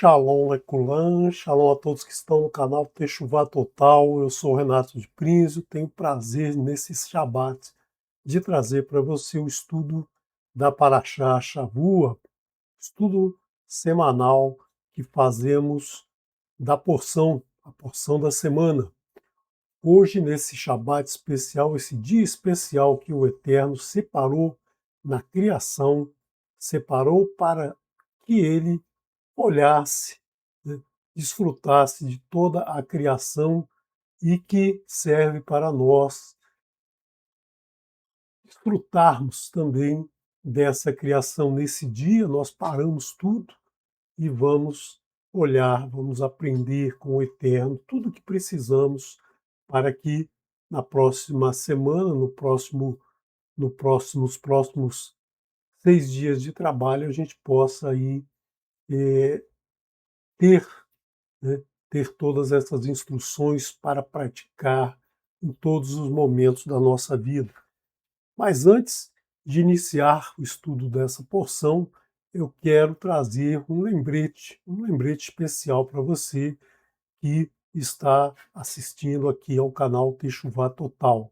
Shalom Leculan, shalom a todos que estão no canal Techuvá Total. Eu sou Renato de Prinzio, tenho prazer nesse Shabat de trazer para você o estudo da Parashá Shavua, estudo semanal que fazemos da porção, a porção da semana. Hoje, nesse Shabat especial, esse dia especial que o Eterno separou na criação, separou para que ele olhasse, né, desfrutasse de toda a criação e que serve para nós desfrutarmos também dessa criação. Nesse dia, nós paramos tudo e vamos olhar, vamos aprender com o Eterno tudo o que precisamos para que na próxima semana, nos próximos 6 dias de trabalho, a gente possa aí ter, né, ter todas essas instruções para praticar em todos os momentos da nossa vida. Mas antes de iniciar o estudo dessa porção, eu quero trazer um lembrete especial para você que está assistindo aqui ao canal Techuvá Total.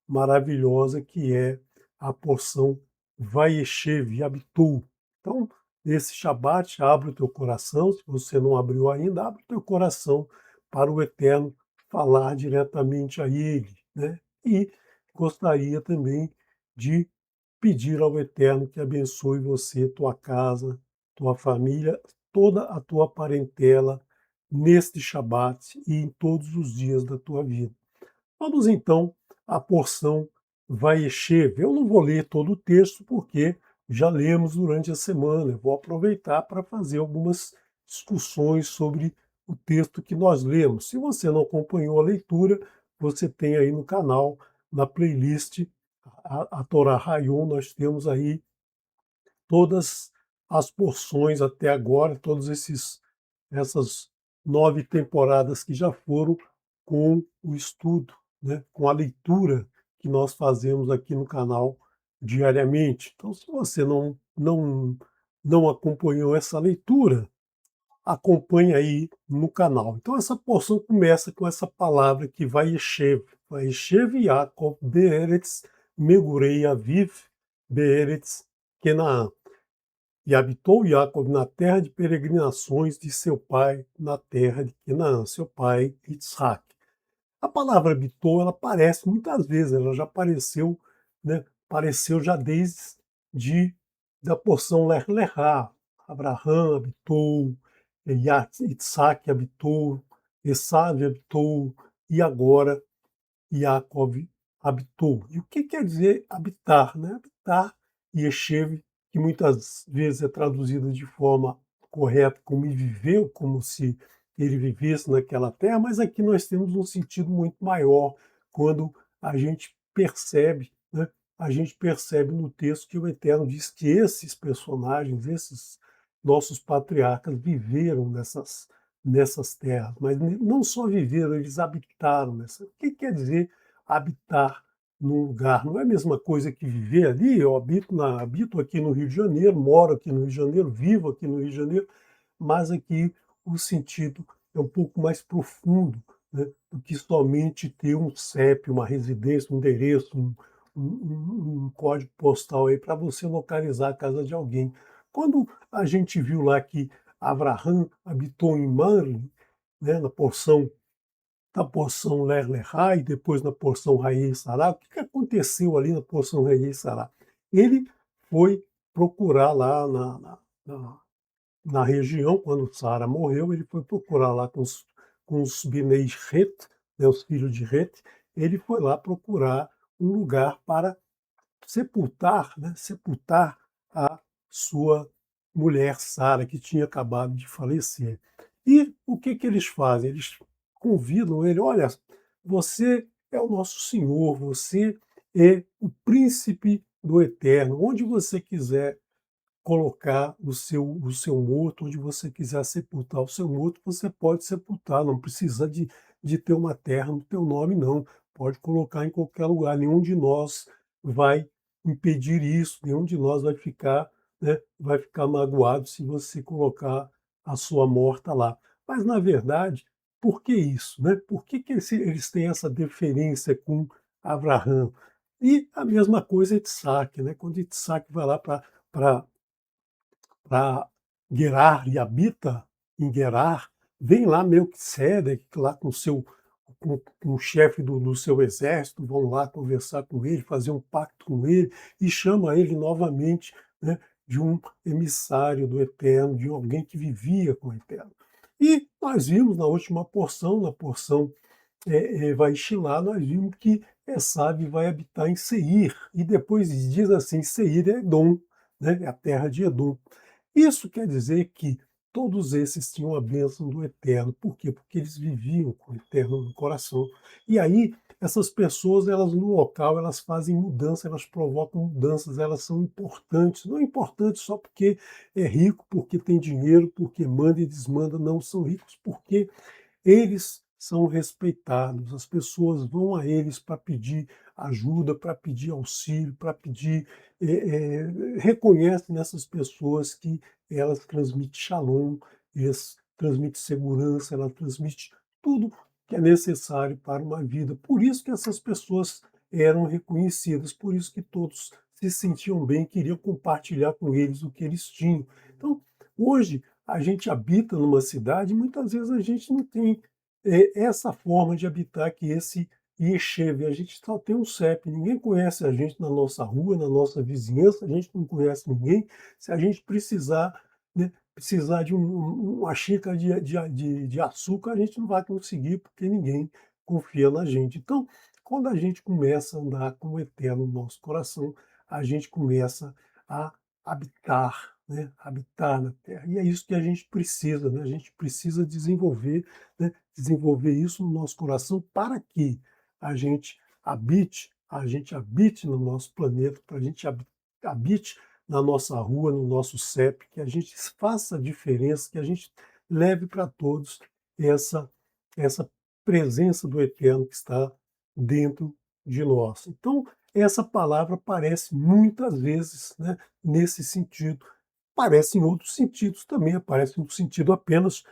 Maravilhosa que é a porção Vayeshev, habitou. Então, nesse Shabat, abre o teu coração, se você não abriu ainda, abre o teu coração para o Eterno falar diretamente a Ele, né? E gostaria também de pedir ao Eterno que abençoe você, tua casa, tua família, toda a tua parentela neste Shabat e em todos os dias da tua vida. Vamos então à porção Vayeshev. Eu não vou ler todo o texto porque já lemos durante a semana. Eu vou aproveitar para fazer algumas discussões sobre o texto que nós lemos. Se você não acompanhou a leitura, você tem aí no canal, na playlist, a Torá Hayom, nós temos aí todas as porções até agora, essas 9 temporadas que já foram com o estudo, né, com a leitura que nós fazemos aqui no canal diariamente. Então, se você não acompanhou essa leitura, acompanhe aí no canal. Então, essa porção começa com essa palavra que Vayeshev. Vayeshev Yaakov Be'eretz Megurei Aviv Be'eretz Kenaã. E habitou Jacob na terra de peregrinações de seu pai, na terra de Canaã, seu pai Isaac. A palavra habitou, ela aparece muitas vezes, ela já apareceu, né? Apareceu já desde da porção Lech Lechá. Abraão habitou, Isaac habitou, Esav habitou, e agora Yaakov habitou. E o que quer dizer habitar, né? Habitar, Yeshev, que muitas vezes é traduzido de forma correta como "e viveu", como se ele vivesse naquela terra, mas aqui nós temos um sentido muito maior quando a gente percebe, né? A gente percebe no texto que o Eterno diz que esses personagens, esses nossos patriarcas viveram nessas terras, mas não só viveram, eles habitaram nessa. O que quer dizer habitar num lugar? Não é a mesma coisa que viver ali. Eu habito aqui no Rio de Janeiro, moro aqui no Rio de Janeiro, vivo aqui no Rio de Janeiro, mas aqui o sentido é um pouco mais profundo, né, do que somente ter um CEP, uma residência, um endereço, um código postal aí para você localizar a casa de alguém. Quando a gente viu lá que Abraham habitou em Manre, né, na porção Ler Lerai, depois na porção Raiei Sará, o que aconteceu ali na porção Raiei Sará? Ele foi procurar lá na, na região, quando Sara morreu, ele foi procurar lá com os Bnei Het, né, os filhos de Het, ele foi lá procurar um lugar para sepultar, né, sepultar a sua mulher Sara, que tinha acabado de falecer. E o que que eles fazem? Eles convidam ele: olha, você é o nosso Senhor, você é o príncipe do Eterno, onde você quiser colocar o seu morto, onde você quiser sepultar o seu morto, você pode sepultar, não precisa de ter uma terra no teu nome, não. Pode colocar em qualquer lugar, nenhum de nós vai impedir isso, nenhum de nós vai ficar, né, vai ficar magoado se você colocar a sua morta lá. Mas, na verdade, por que isso, né? Por que que eles têm essa deferência com Abraão? E a mesma coisa Isaac, né? Quando Isaac vai lá para Gerar e habita em Gerar, vem lá Melquisedeque, lá com o chefe do seu exército, vão lá conversar com ele, fazer um pacto com ele, e chama ele novamente, né, de um emissário do Eterno, de alguém que vivia com o Eterno. E nós vimos na última porção, na porção Vaixilá, nós vimos que Esav vai habitar em Seir, e depois diz assim, Seir é Edom, né, é a terra de Edom. Isso quer dizer que todos esses tinham a bênção do Eterno. Por quê? Porque eles viviam com o Eterno no coração. E aí, essas pessoas, elas no local, elas fazem mudança, elas provocam mudanças, elas são importantes. Não é importante só porque é rico, porque tem dinheiro, porque manda e desmanda. Não, são ricos porque eles são respeitados, as pessoas vão a eles para pedir ajuda, para pedir auxílio, para pedir. Reconhecem nessas pessoas que elas transmitem shalom, elas transmitem segurança, elas transmitem tudo que é necessário para uma vida. Por isso que essas pessoas eram reconhecidas, por isso que todos se sentiam bem, queriam compartilhar com eles o que eles tinham. Então, hoje, a gente habita numa cidade e muitas vezes a gente não tem essa forma de habitar que esse Yeshev. A gente só tem um CEP, ninguém conhece a gente na nossa rua, na nossa vizinhança, a gente não conhece ninguém. Se a gente precisar, né, precisar de uma xícara de açúcar, a gente não vai conseguir, porque ninguém confia na gente. Então, quando a gente começa a andar com o Eterno no nosso coração, a gente começa a habitar, né? Habitar na terra. E é isso que a gente precisa, né? A gente precisa desenvolver, né? Desenvolver isso no nosso coração para que a gente habite no nosso planeta, para a gente habite na nossa rua, no nosso CEP, que a gente faça a diferença, que a gente leve para todos essa, essa presença do Eterno que está dentro de nós. Então, essa palavra aparece muitas vezes, né, nesse sentido. Aparece em outros sentidos também, aparece no sentido apenas.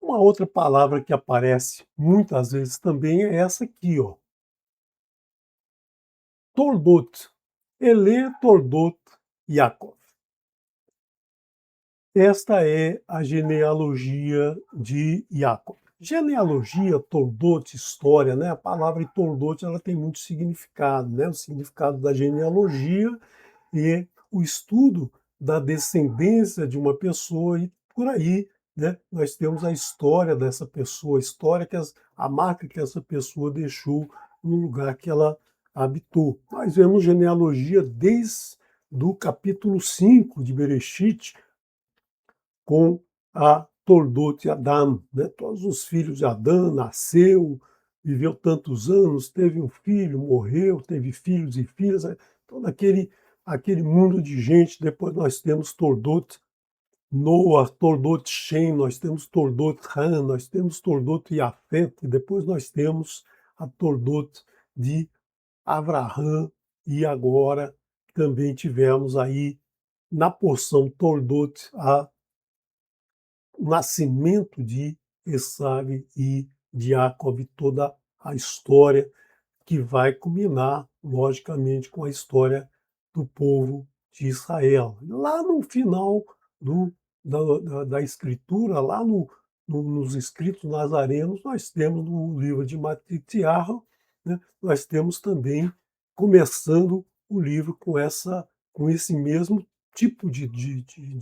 Uma outra palavra que aparece muitas vezes também é essa aqui, ó, Toldot, Ele Toldot Yaakov. Esta é a genealogia de Yaakov. Genealogia, Toldot, história, né? A palavra Toldot, ela tem muito significado, né? O significado da genealogia e o estudo da descendência de uma pessoa e por aí né, nós temos a história dessa pessoa, a história a marca que essa pessoa deixou no lugar que ela habitou. Nós vemos genealogia desde do capítulo 5 de Bereshit, com a Toldot Adam, né? Todos os filhos de Adão, nasceu, viveu tantos anos, teve um filho, morreu, teve filhos e filhas, todo aquele mundo de gente. Depois nós temos Toldot Noah, Toldot Shem, nós temos Toldot Han, nós temos Toldot Yafet, e depois nós temos a Toldot de Avraham, e agora também tivemos aí na porção Toldot o nascimento de Esav e de Jacob, toda a história que vai culminar, logicamente, com a história do povo de Israel. Lá no final da escritura, lá nos escritos nazarenos, nós temos no livro de Matitiahu, né, nós temos também, começando o livro com esse mesmo tipo de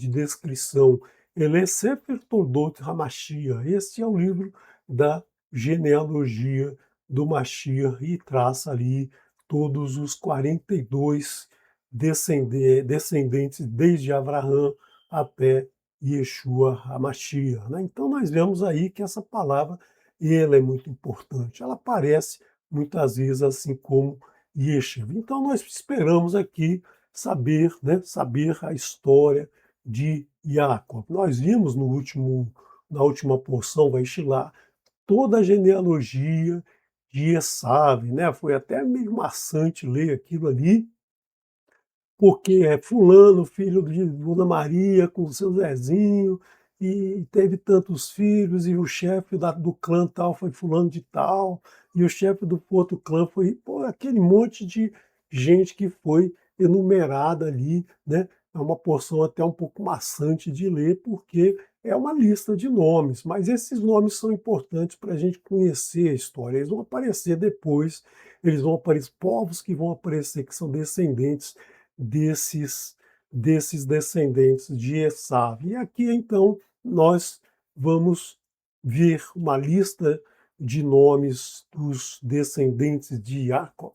descrição. Ele é Sefer Toldot HaMashiach. Esse é o livro da genealogia do Mashiach e traça ali todos os 42 descendentes desde Abraão até Yeshua HaMashiach, né? Então nós vemos aí que essa palavra ela é muito importante. Ela aparece muitas vezes assim como Yeshiva. Então nós esperamos aqui saber, né, saber a história de Jacob. Nós vimos na última porção, vai lá, toda a genealogia de Esav, né? Foi até meio maçante ler aquilo ali, porque é fulano, filho de Dona Maria, com o seu Zezinho, e teve tantos filhos, e o chefe do clã tal foi fulano de tal, e o chefe do outro clã foi, pô, aquele monte de gente que foi enumerada ali, né? É uma porção até um pouco maçante de ler, porque é uma lista de nomes, mas esses nomes são importantes para a gente conhecer a história. Eles vão aparecer depois, eles vão aparecer, povos que vão aparecer que são descendentes desses, desses descendentes de Esav. E aqui, então, nós vamos ver uma lista de nomes dos descendentes de Jacob.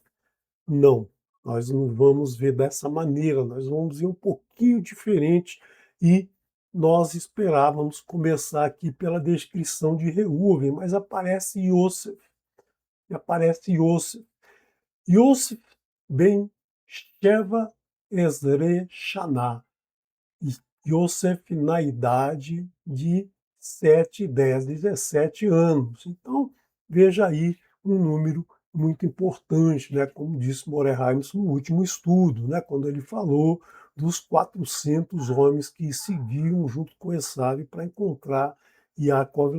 Não, nós não vamos ver dessa maneira, nós vamos ver um pouquinho diferente e nós esperávamos começar aqui pela descrição de Reuven, mas aparece Yosef, e aparece Yosef. Yosef ben Sheva Ezre Shaná. Yosef na idade de 7, 10, 17 anos. Então, veja aí um número muito importante, né? Como disse Moreh no último estudo, né? Quando ele falou dos 400 homens que seguiam junto com Esav para encontrar Yaakov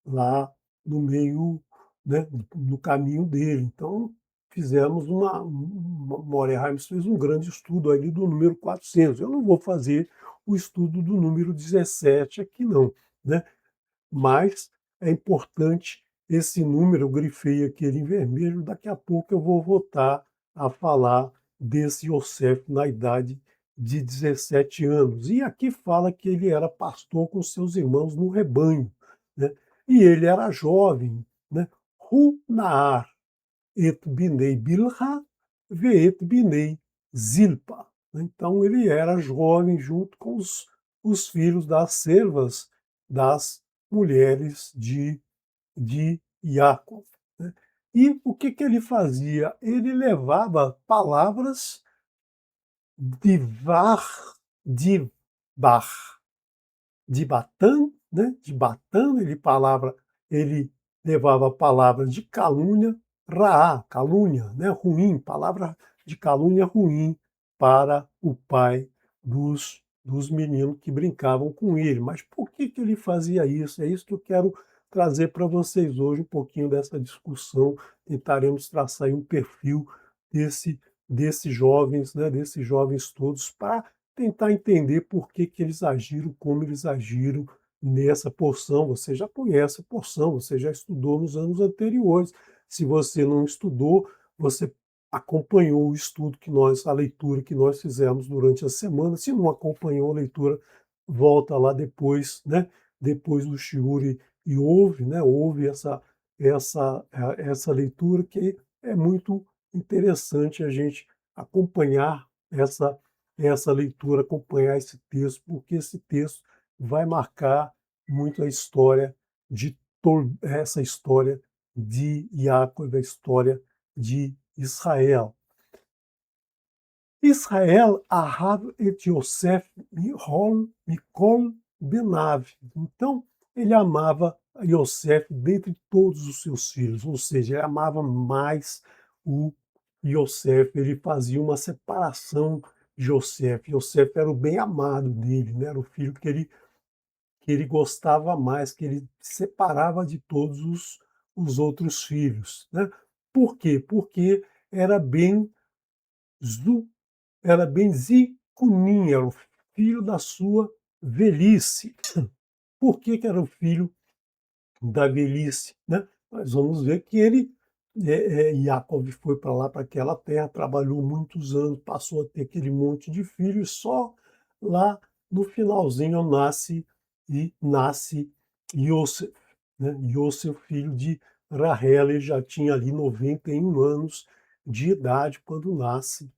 lá no meio, né? No caminho dele. Então, fizemos Moreh fez um grande estudo ali do número 400. Eu não vou fazer o estudo do número 17 aqui não, né? Mas é importante esse número, eu grifei aqui ele em vermelho, daqui a pouco eu vou voltar a falar desse Yosef na idade de 17 anos. E aqui fala que ele era pastor com seus irmãos no rebanho, né? E ele era jovem, né? Hu-Naar et binei Bilha veet binei Zilpa. Então ele era jovem junto com os filhos das servas das mulheres de Jacob, né? E o que ele fazia? Ele levava palavras de Var de Bar, de Batã, né? De Batã, ele levava palavras de calúnia, raá, calúnia, né? Ruim, palavra de calúnia ruim para o pai dos meninos que brincavam com ele. Mas por que ele fazia isso? É isso que eu quero trazer para vocês hoje, um pouquinho dessa discussão. Tentaremos traçar aí um perfil desses jovens, né? Desses jovens todos, para tentar entender por que eles agiram como eles agiram nessa porção. Você já conhece a porção, você já estudou nos anos anteriores. Se você não estudou, você acompanhou o estudo a leitura que nós fizemos durante a semana. Se não acompanhou a leitura, volta lá depois, né? depois do Shiuri e houve, né, houve essa leitura que é muito interessante a gente acompanhar essa leitura, acompanhar esse texto, porque esse texto vai marcar muito a história essa história de Jacob, a história de Israel. Israel ahav et Yosef mikol benav. Então, ele amava Yosef dentre todos os seus filhos, ou seja, ele amava mais o Yosef, ele fazia uma separação de Yosef. Yosef era o bem amado dele, né? Era o filho que ele gostava mais, que ele separava de todos os outros filhos, né? Por quê? Porque era bem Zu era Benzicunim, era o filho da sua velhice. Por que que era o filho da velhice, né? Nós vamos ver que Jacob foi para lá, para aquela terra, trabalhou muitos anos, passou a ter aquele monte de filhos, só lá no finalzinho nasce Yosef, né? Yosef, filho de Rahel, ele já tinha ali 91 anos de idade quando nasce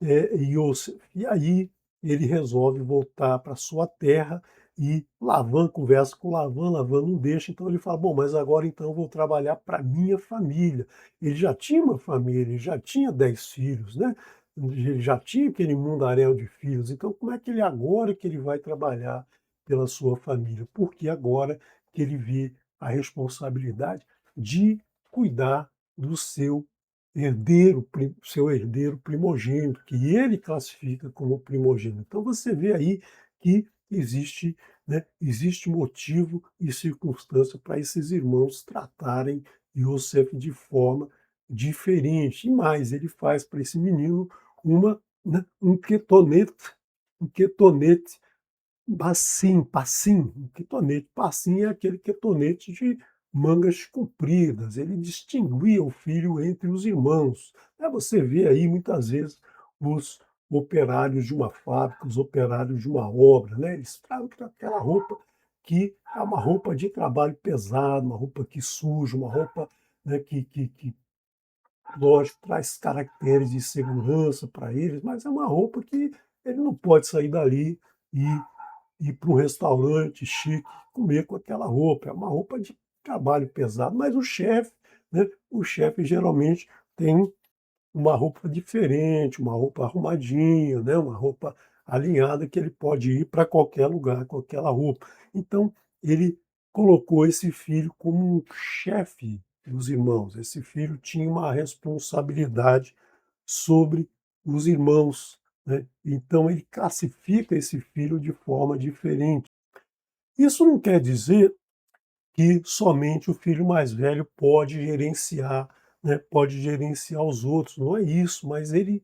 Yosef. E aí ele resolve voltar para sua terra e Lavan conversa com Lavan não deixa, então ele fala, bom, mas agora então eu vou trabalhar para minha família. Ele já tinha uma família, ele já tinha 10 filhos, né? Ele já tinha aquele mundaréu de filhos, então como é que ele agora que ele vai trabalhar pela sua família? Porque agora que ele vê a responsabilidade de cuidar do seu herdeiro primogênito, que ele classifica como primogênito. Então você vê aí que existe, né, existe motivo e circunstância para esses irmãos tratarem Yosef de forma diferente. E mais, ele faz para esse menino um quetonete passim, um quetonete. Passim é aquele quetonete de mangas compridas. Ele distinguia o filho entre os irmãos. Você vê aí muitas vezes os operários de uma fábrica, os operários de uma obra, né? Eles trazem aquela roupa que é uma roupa de trabalho pesado, uma roupa que suja, uma roupa, né, que, lógico, traz caracteres de segurança para eles, mas é uma roupa que ele não pode sair dali e ir para um restaurante chique, comer com aquela roupa. É uma roupa de trabalho pesado, mas o chefe, né, o chefe geralmente tem uma roupa diferente, uma roupa arrumadinha, né, uma roupa alinhada que ele pode ir para qualquer lugar com aquela roupa. Então, ele colocou esse filho como um chefe dos irmãos. Esse filho tinha uma responsabilidade sobre os irmãos, né? Então, ele classifica esse filho de forma diferente. Isso não quer dizer que somente o filho mais velho pode gerenciar, né, pode gerenciar os outros, não é isso, mas ele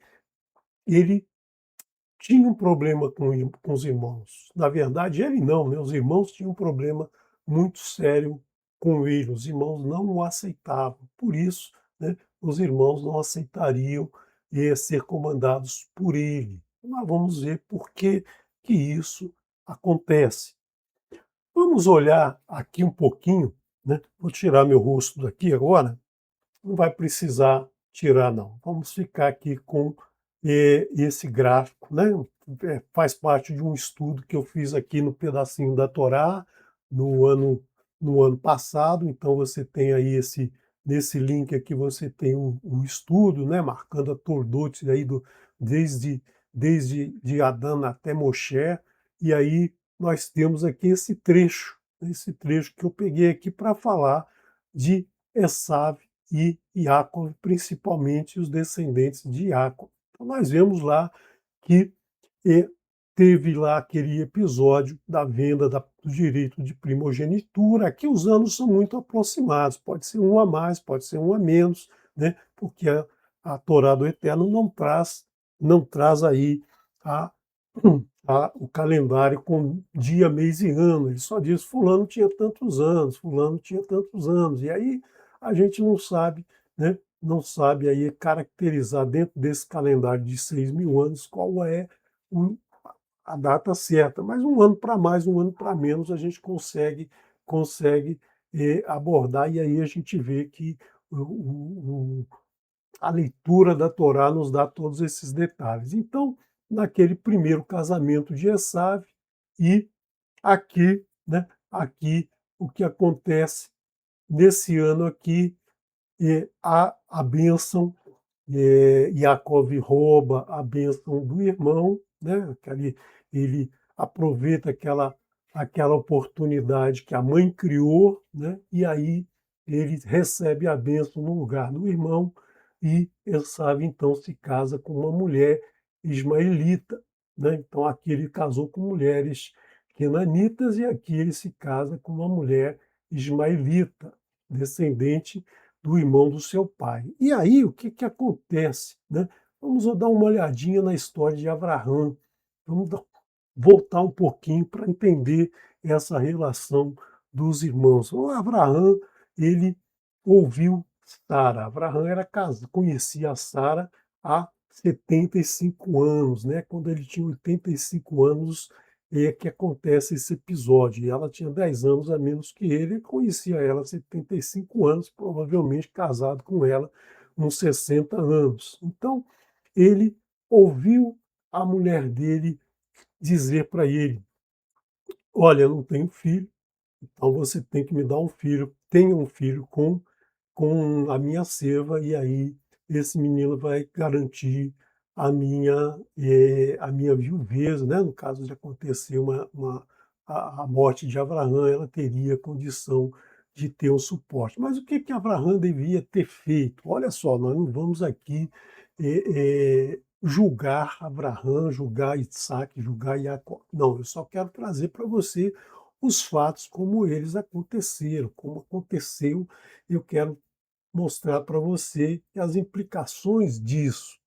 tinha um problema com os irmãos. Na verdade, ele não, né? Os irmãos tinham um problema muito sério com ele. Os irmãos não o aceitavam. Por isso, né, os irmãos não aceitariam ser comandados por ele. Nós vamos ver por que que isso acontece. Vamos olhar aqui um pouquinho, né? Vou tirar meu rosto daqui agora. Não vai precisar tirar, não. Vamos ficar aqui com esse gráfico, né? Faz parte de um estudo que eu fiz aqui no pedacinho da Torá no ano, no ano passado. Então você tem aí nesse link aqui você tem um estudo, né? Marcando a Tordot aí desde de Adão até Moshe. E aí nós temos aqui esse trecho que eu peguei aqui para falar de Esav e Iacov, principalmente os descendentes de Iacov. Então, nós vemos lá que teve lá aquele episódio da venda do direito de primogenitura. Aqui os anos são muito aproximados, pode ser um a mais, pode ser um a menos, né? Porque a Torá do Eterno não traz aí a, o calendário com dia, mês e ano. Ele só diz fulano tinha tantos anos, fulano tinha tantos anos. E aí a gente não sabe, né? Não sabe aí caracterizar dentro desse calendário de 6.000 anos qual é o, a data certa, mas um ano para mais, um ano para menos, a gente consegue abordar, e aí a gente vê que a leitura da Torá nos dá todos esses detalhes. Então, naquele primeiro casamento de Esav, e aqui, né, aqui o que acontece nesse ano aqui, a bênção, Yaakov rouba a bênção do irmão, né? Ele aproveita aquela oportunidade que a mãe criou, né? E aí ele recebe a bênção no lugar do irmão, e Esaú então se casa com uma mulher ismaelita, né? Então aqui ele casou com mulheres quenanitas, e aqui ele se casa com uma mulher ismaelita, descendente do irmão do seu pai. E aí, o que, que acontece? Né? Vamos dar uma olhadinha na história de Abraão. Vamos voltar um pouquinho para entender essa relação dos irmãos. O Abraão, ele ouviu Sara. Abraão era casado, conhecia a Sara há 75 anos, né? Quando ele tinha 85 anos, é que acontece esse episódio. E ela tinha 10 anos a menos que ele conhecia ela há 75 anos, provavelmente casado com ela uns 60 anos. Então, ele ouviu a mulher dele dizer para ele: olha, eu não tenho filho, então você tem que me dar um filho, tenha um filho com a minha serva, e aí esse menino vai garantir a minha viuvez, né? No caso de acontecer a morte de Abraão, ela teria condição de ter um suporte. Mas o que que Abraão devia ter feito? Olha só, nós não vamos aqui julgar Abraão, julgar Isaac, julgar Jacó. Não, eu só quero trazer para você os fatos como eles aconteceram, como aconteceu. Eu quero mostrar para você as implicações disso,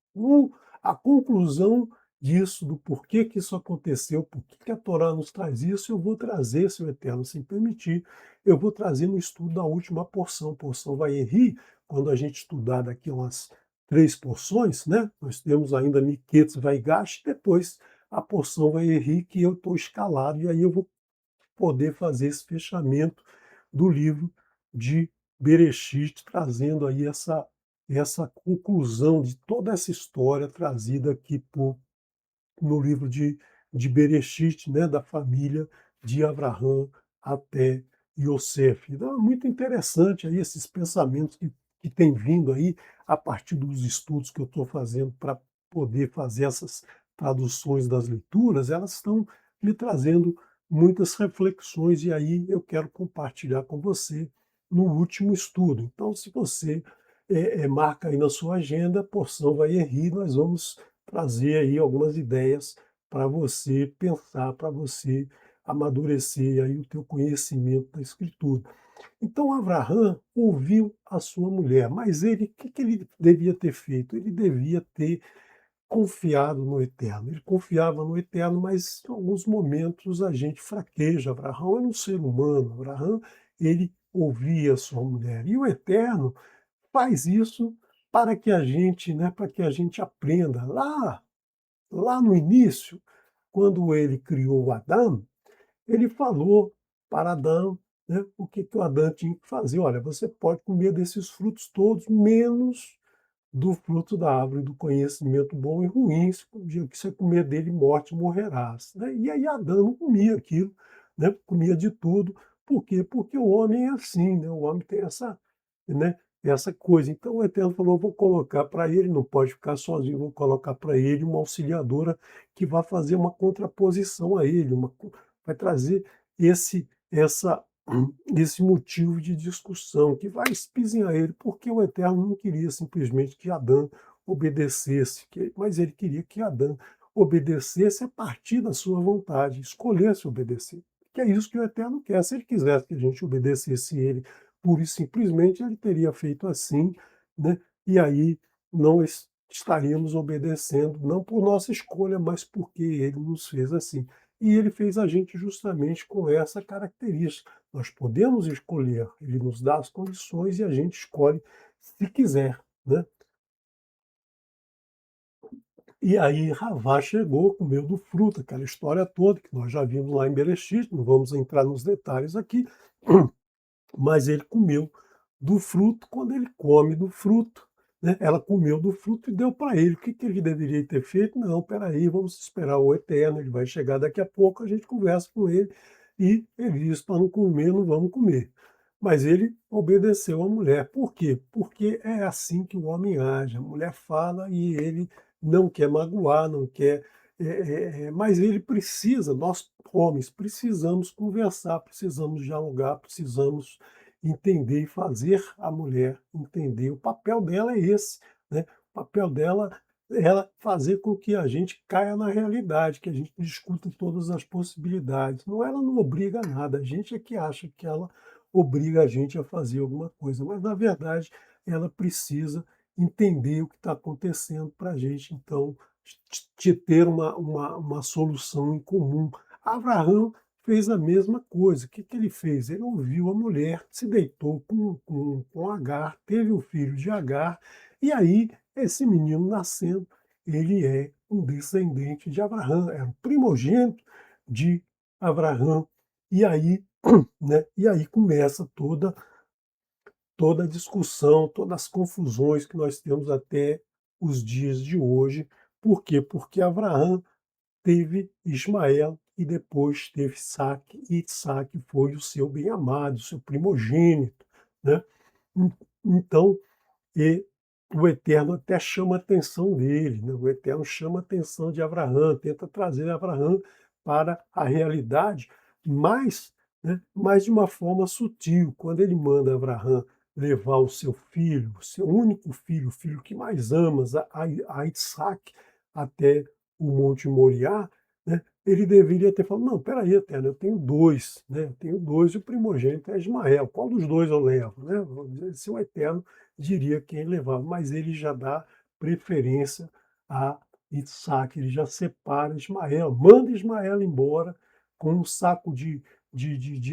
a conclusão disso, do porquê que isso aconteceu, por que a Torá nos traz isso. Eu vou trazer, se o Eterno se permitir, eu vou trazer no estudo da última porção Vayeri, quando a gente estudar daqui umas 3 porções, né? Nós temos ainda Miquetes, Vaigash, depois a porção Vayeri, que eu estou escalado, e aí eu vou poder fazer esse fechamento do livro de Bereshit, trazendo aí essa conclusão de toda essa história trazida aqui no livro de Bereshit, né, da família de Abraão até Yosef. Então, é muito interessante aí esses pensamentos que têm vindo aí a partir dos estudos que eu estou fazendo para poder fazer essas traduções das leituras. Elas estão me trazendo muitas reflexões, e aí eu quero compartilhar com você no último estudo. Então, se você marca aí na sua agenda, porção vai rir, nós vamos trazer aí algumas ideias para você pensar, para você amadurecer aí o teu conhecimento da Escritura. Então Abraão ouviu a sua mulher, mas ele, o que, que ele devia ter feito? Ele devia ter confiado no Eterno. Ele confiava no Eterno, mas em alguns momentos a gente fraqueja. Abraão era um ser humano. Abraão, ele ouvia a sua mulher. E o Eterno faz isso para que a gente, né, para que a gente aprenda. Lá no início, quando ele criou Adão, ele falou para Adão, né, o que, que o Adão tinha que fazer. Olha, você pode comer desses frutos todos, menos do fruto da árvore do conhecimento bom e ruim. Se o dia que você comer dele, morte morrerás. Né? E aí Adão não comia aquilo, né? Comia de tudo. Por quê? Porque o homem é assim, né? O homem tem né, essa coisa. Então o Eterno falou: vou colocar para ele, não pode ficar sozinho, vou colocar para ele uma auxiliadora que vai fazer uma contraposição a ele, vai trazer essa esse motivo de discussão, que vai espizinhar ele, porque o Eterno não queria simplesmente que Adão obedecesse, mas ele queria que Adão obedecesse a partir da sua vontade, escolhesse obedecer. Que é isso que o Eterno quer. Se ele quisesse que a gente obedecesse ele pura e simplesmente, ele teria feito assim, né? E aí não estaríamos obedecendo, não por nossa escolha, mas porque ele nos fez assim. E ele fez a gente justamente com essa característica. Nós podemos escolher, ele nos dá as condições e a gente escolhe se quiser, né? E aí Ravá chegou, comeu do fruto, aquela história toda que nós já vimos lá em Bereshit, não vamos entrar nos detalhes aqui, mas ele comeu do fruto. Quando ele come do fruto, né, ela comeu do fruto e deu para ele. O que, que ele deveria ter feito? Não, peraí, vamos esperar o Eterno, ele vai chegar daqui a pouco, a gente conversa com ele. E ele disse para não comer, não vamos comer. Mas ele obedeceu à mulher. Por quê? Porque é assim que o homem age. A mulher fala e ele não quer magoar, não quer. Mas ele precisa, nós homens precisamos conversar, precisamos dialogar, precisamos entender e fazer a mulher entender. O papel dela é esse, né? O papel dela é ela fazer com que a gente caia na realidade, que a gente discuta todas as possibilidades. Não, ela não obriga a nada, a gente é que acha que ela obriga a gente a fazer alguma coisa, mas na verdade ela precisa entender o que está acontecendo para a gente, então, ter uma solução em comum. Abraão fez a mesma coisa. O que, que ele fez? Ele ouviu a mulher, se deitou com Agar, teve o filho de Agar, e aí esse menino nascendo, ele é um descendente de Abraão, era o primogênito de Abraão. E aí, né, e aí começa toda a discussão, todas as confusões que nós temos até os dias de hoje. Por quê? Porque Abraão teve Ismael e depois teve Isaque, e Isaque foi o seu bem-amado, o seu primogênito, né? Então, e o Eterno até chama a atenção dele, né? O Eterno chama a atenção de Abraão, tenta trazer Abraão para a realidade, mas, né, mas de uma forma sutil. Quando ele manda Abraão levar o seu filho, o seu único filho, o filho que mais amas, a Isaac, até o Monte Moriá, né, ele deveria ter falado, não, peraí, Eterno, eu tenho dois, né? Eu tenho dois e o primogênito é Ismael. Qual dos dois eu levo? Né? Se o Eterno diria quem levava, mas ele já dá preferência a Isaac, ele já separa Ismael, manda Ismael embora com um saco de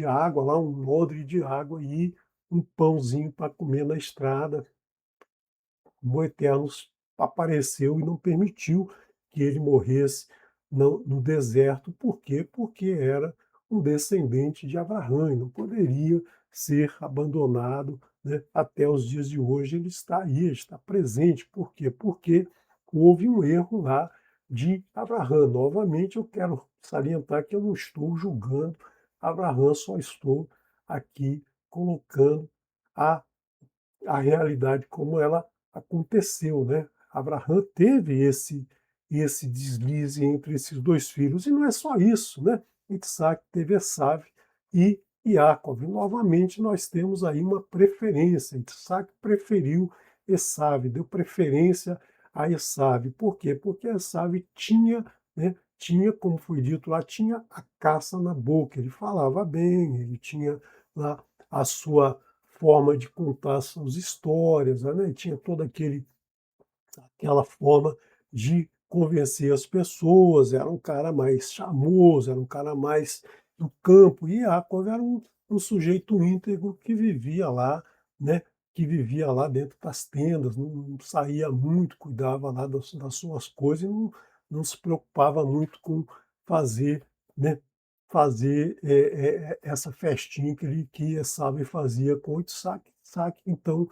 água, lá um odre de água e um pãozinho para comer na estrada. O Eterno apareceu e não permitiu que ele morresse no deserto. Por quê? Porque era um descendente de Abraão e não poderia ser abandonado, né? Até os dias de hoje ele está aí, ele está presente. Por quê? Porque houve um erro lá de Abraão. Novamente, eu quero salientar que eu não estou julgando Abraão, só estou aqui colocando a a realidade como ela aconteceu, né? Abraão teve esse deslize entre esses dois filhos. E não é só isso, né? Isaac teve Esav e Jacó. E novamente nós temos aí uma preferência. Isaac preferiu Esav, deu preferência a Esav. Por quê? Porque Esav tinha, né, tinha, como foi dito lá, tinha a caça na boca. Ele falava bem, ele tinha lá a sua forma de contar suas histórias, né? Tinha toda aquela forma de convencer as pessoas, era um cara mais charmoso, era um cara mais do campo, e Yaakov era um sujeito íntegro que vivia lá, né? Que vivia lá dentro das tendas, não saía muito, cuidava lá das suas coisas e não se preocupava muito com fazer, né? Fazer essa festinha que Esaú fazia com Isaac. Isaac, então,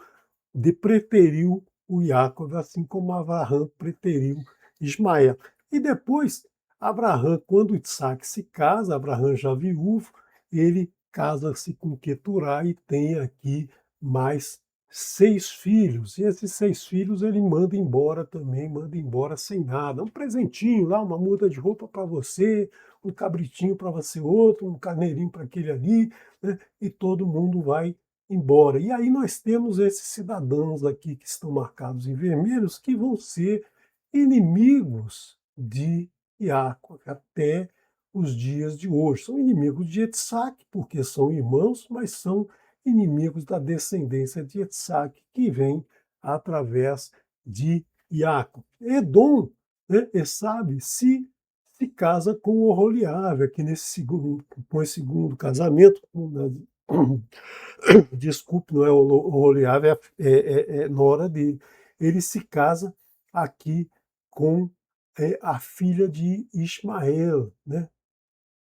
preteriu o Jacob, assim como Abraão preteriu Ismael. E depois, Abraão, quando Isaac se casa, Abraão já viúvo, ele casa-se com Queturá e tem aqui mais 6 filhos. E esses 6 filhos ele manda embora também, manda embora sem nada. Um presentinho lá, uma muda de roupa para você, um cabritinho para você outro, um carneirinho para aquele ali, né? E todo mundo vai embora. E aí nós temos esses cidadãos aqui que estão marcados em vermelhos que vão ser inimigos de Iaco até os dias de hoje. São inimigos de Etsaque, porque são irmãos, mas são inimigos da descendência de Etsaque, que vem através de Iaco. Edom, né, Esabe, se casa com o Oholiabe, aqui nesse segundo, com esse segundo casamento, desculpe, não é o Oliave, é nora dele. Ele se casa aqui com a filha de Ismael, né?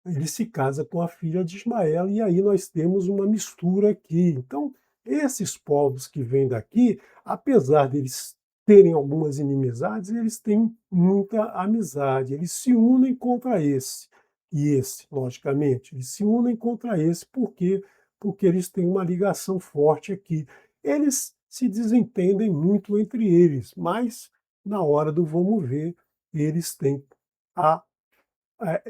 Ele se casa com a filha de Ismael e aí nós temos uma mistura aqui. Então, esses povos que vêm daqui, apesar deles terem algumas inimizades, eles têm muita amizade. Eles se unem contra esse e esse, logicamente. Eles se unem contra esse porque eles têm uma ligação forte aqui. Eles se desentendem muito entre eles, mas na hora do vamos ver, eles têm a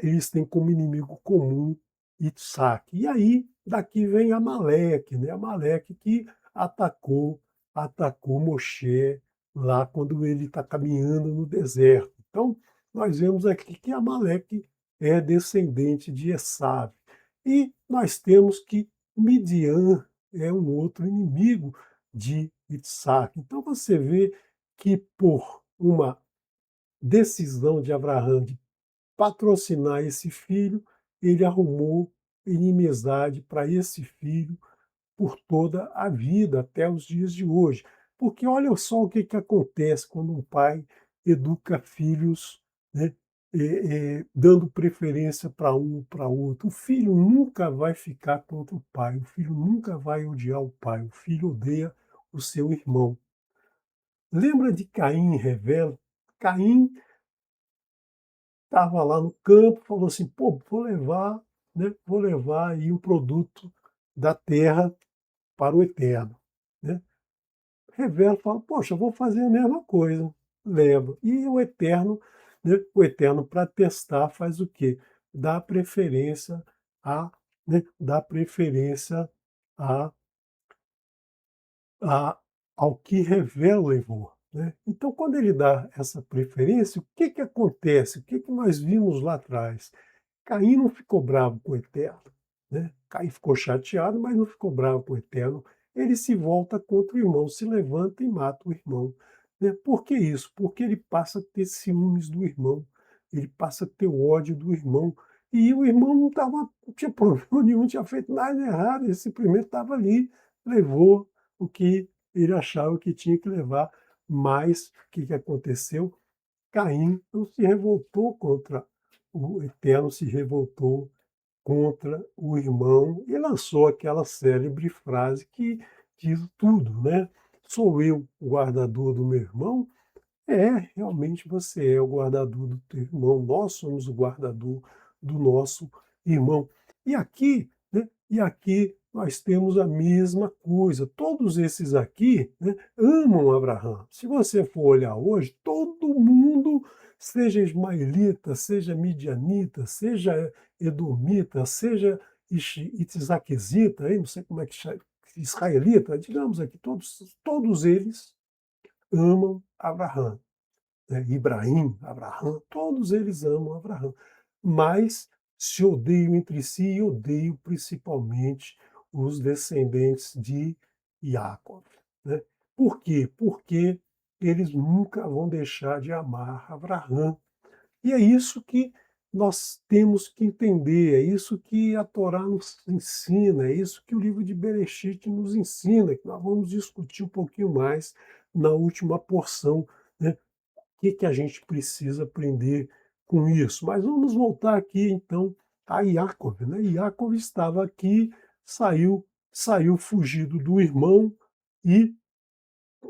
eles têm como inimigo comum Itsaque. E aí, daqui vem Amaleque, né? Amaleque que atacou Moshe lá quando ele está caminhando no deserto. Então, nós vemos aqui que Amaleque é descendente de Esav. E nós temos que Midian é um outro inimigo de Itsaque. Então, você vê que por uma decisão de Abraão de patrocinar esse filho, ele arrumou inimizade para esse filho por toda a vida, até os dias de hoje. Porque olha só o que, que acontece quando um pai educa filhos, né, dando preferência para um ou para outro. O filho nunca vai ficar contra o pai, o filho nunca vai odiar o pai, o filho odeia o seu irmão. Lembra de Caim e Revel? Caim estava lá no campo, falou assim: pô, vou levar, né, vou levar aí um produto da terra para o eterno, né? Revela, fala: poxa, vou fazer a mesma coisa, leva. E o eterno, né, o eterno para testar faz o quê? Dá preferência a, né, dá preferência a a ao que revela o Eivor, né. Então, quando ele dá essa preferência, o que que acontece? O que que nós vimos lá atrás? Caim não ficou bravo com o Eterno, né. Caim ficou chateado, mas não ficou bravo com o Eterno. Ele se volta contra o irmão, se levanta e mata o irmão, né. Por que isso? Porque ele passa a ter ciúmes do irmão, ele passa a ter ódio do irmão, e o irmão não tinha problema nenhum, não tinha feito nada de errado, ele simplesmente estava ali, levou o que ele achava que tinha que levar. Mas o que que aconteceu? Caim não se revoltou contra o Eterno, se revoltou contra o irmão e lançou aquela célebre frase que diz tudo, né? Sou eu o guardador do meu irmão? É, realmente você é o guardador do teu irmão, nós somos o guardador do nosso irmão. E aqui, né, e aqui nós temos a mesma coisa. Todos esses aqui, né, amam Abraão. Se você for olhar hoje, todo mundo, seja ismaelita, seja midianita, seja edomita, seja itzaquezita, aí não sei como é que chama, israelita, digamos aqui, todos eles amam Abraão, né? Ibrahim, Abraão, todos eles amam Abraão, mas se odeiam entre si e odeiam principalmente os descendentes de Jacó, né? Por quê? Porque eles nunca vão deixar de amar Abraão. E é isso que nós temos que entender, é isso que a Torá nos ensina, é isso que o livro de Bereshit nos ensina, que nós vamos discutir um pouquinho mais na última porção, né? Que que a gente precisa aprender com isso? Mas vamos voltar aqui então a Yaakov, né? Yaakov estava aqui, saiu fugido do irmão e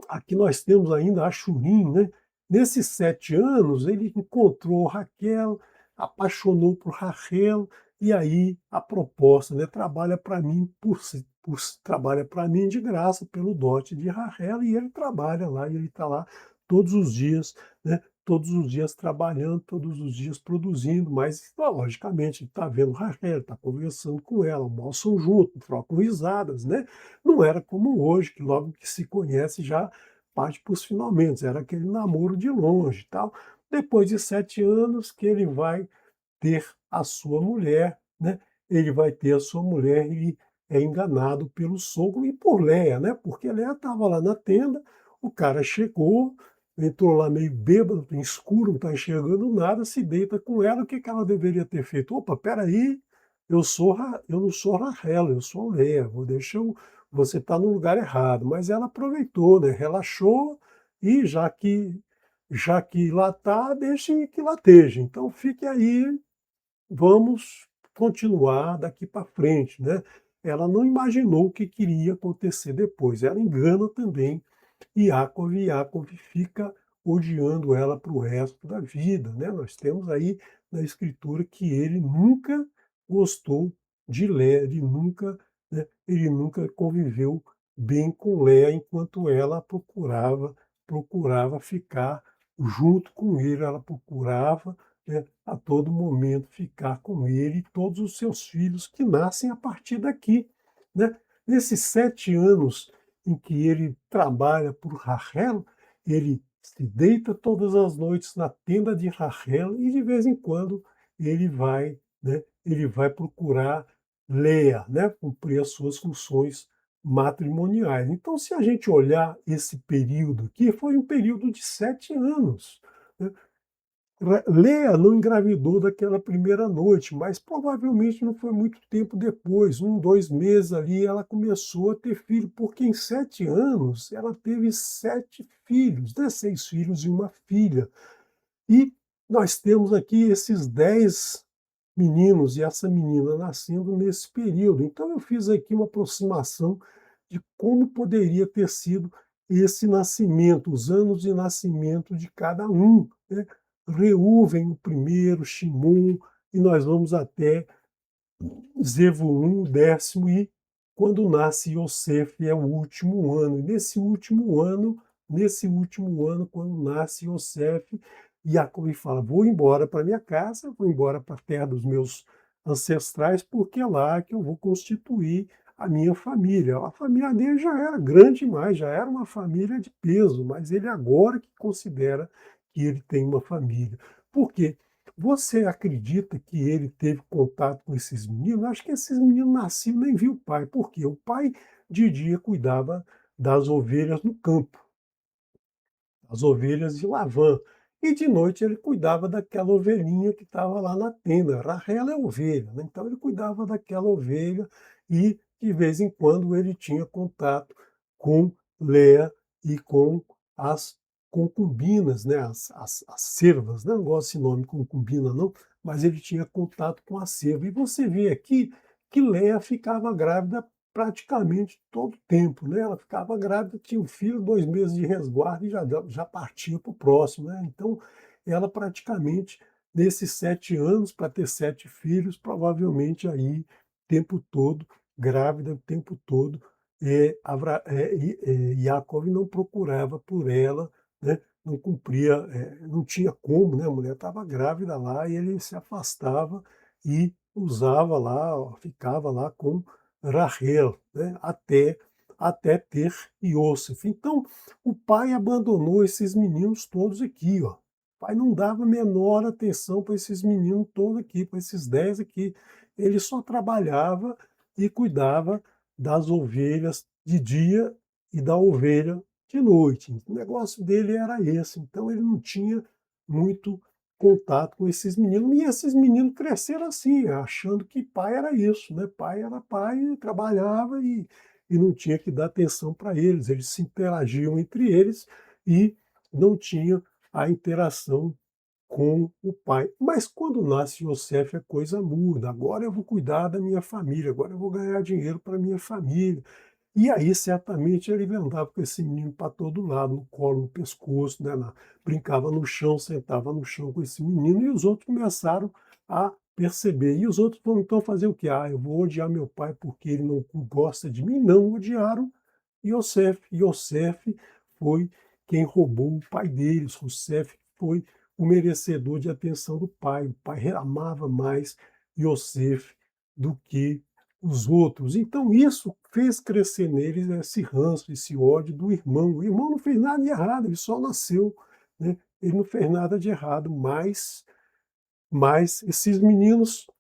aqui nós temos ainda Achurim, né? Nesses 7 anos, ele encontrou Raquel, apaixonou por Rachel, e aí a proposta, né? Trabalha para mim trabalha para mim de graça pelo dote de Rachel, e ele trabalha lá, e ele está lá todos os dias, né? Todos os dias trabalhando, todos os dias produzindo, mas logicamente ele está vendo Rachel, está conversando com ela, almoçam junto, trocam risadas, né? Não era como hoje, que logo que se conhece já parte para os finalmente, era aquele namoro de longe e tal. Depois de 7 anos que ele vai ter a sua mulher, né? Ele vai ter a sua mulher e é enganado pelo sogro e por Léia, né? Porque Léia estava lá na tenda, o cara chegou, entrou lá meio bêbado, escuro, não está enxergando nada, se deita com ela, o que que ela deveria ter feito? Opa, peraí, eu não sou Raquel, eu sou Léia, você está no lugar errado. Mas ela aproveitou, né? Relaxou e já que já que lá está, deixe que lá esteja. Então fique aí, vamos continuar daqui para frente, né? Ela não imaginou o que queria acontecer depois. Ela engana também Iakov, e Iakov fica odiando ela para o resto da vida, né? Nós temos aí na escritura que ele nunca gostou de Léa, ele nunca conviveu bem com Léa enquanto ela procurava ficar junto com ele, ela procurava, né, a todo momento ficar com ele e todos os seus filhos que nascem a partir daqui, né? Nesses 7 anos em que ele trabalha por Rachel, ele se deita todas as noites na tenda de Rachel e de vez em quando ele vai, né, ele vai procurar Leia, né, cumprir as suas funções matrimoniais. Então, se a gente olhar esse período aqui, foi um período de 7 anos, né? Leia não engravidou daquela primeira noite, mas provavelmente não foi muito tempo depois, 2 meses ali, ela começou a ter filho, porque em 7 anos ela teve 7 filhos, né? 6 filhos e uma filha. E nós temos aqui esses 10 meninos e essa menina nascendo nesse período. Então eu fiz aqui uma aproximação de como poderia ter sido esse nascimento, os anos de nascimento de cada um, né? Reuven o primeiro, Shimon, e nós vamos até Zevulun, o décimo, e quando nasce Yosef é o último ano. E nesse último ano, quando nasce Yosef, Yaakov fala: vou embora para minha casa, vou embora para a terra dos meus ancestrais, porque é lá que eu vou constituir a minha família. A família dele já era grande demais, já era uma família de peso, mas ele agora que considera que ele tem uma família. Por quê? Você acredita que ele teve contato com esses meninos? Acho que esses meninos nasciam nem viu o pai. Por quê? O pai de dia cuidava das ovelhas no campo, as ovelhas de Lavã. E de noite ele cuidava daquela ovelhinha que estava lá na tenda. Rahel é ovelha, né? Então ele cuidava daquela ovelha e de vez em quando ele tinha contato com Léa e com as concubinas, né? As servas, né? Não gosto desse nome concubina não, mas ele tinha contato com a serva. E você vê aqui que Léa ficava grávida praticamente todo o tempo, né? Ela ficava grávida, tinha um filho, 2 meses de resguardo e já partia para o próximo, né? Então, ela praticamente, nesses 7 anos, para ter 7 filhos, provavelmente aí, o tempo todo, grávida o tempo todo, Yaakov não procurava por ela, né? Não cumpria, não tinha como, né? A mulher estava grávida lá e ele se afastava e usava lá, ficava lá com Rahel, né, até ter Iosef. Então, o pai abandonou esses meninos todos aqui, ó. O pai não dava a menor atenção para esses meninos todos aqui, para esses 10 aqui. Ele só trabalhava e cuidava das ovelhas de dia e da ovelha de noite. O negócio dele era esse. Então, ele não tinha muito contato com esses meninos, e esses meninos cresceram assim, achando que pai era isso, né? Pai era pai, trabalhava e não tinha que dar atenção para eles se interagiam entre eles e não tinha a interação com o pai. Mas quando nasce Yosef, a coisa muda. Agora eu vou cuidar da minha família, agora eu vou ganhar dinheiro para minha família. E aí, certamente, ele andava com esse menino para todo lado, no colo, no pescoço, né? Brincava no chão, sentava no chão com esse menino, e os outros começaram a perceber. E os outros vão então fazer o quê? Ah, eu vou odiar meu pai porque ele não gosta de mim? Não, odiaram Yosef. Yosef foi quem roubou o pai deles. Yosef foi o merecedor de atenção do pai. O pai amava mais Yosef do que os outros. Então isso fez crescer neles esse ranço, esse ódio do irmão. O irmão não fez nada de errado, ele só nasceu, né? Ele não fez nada de errado, mas esses meninos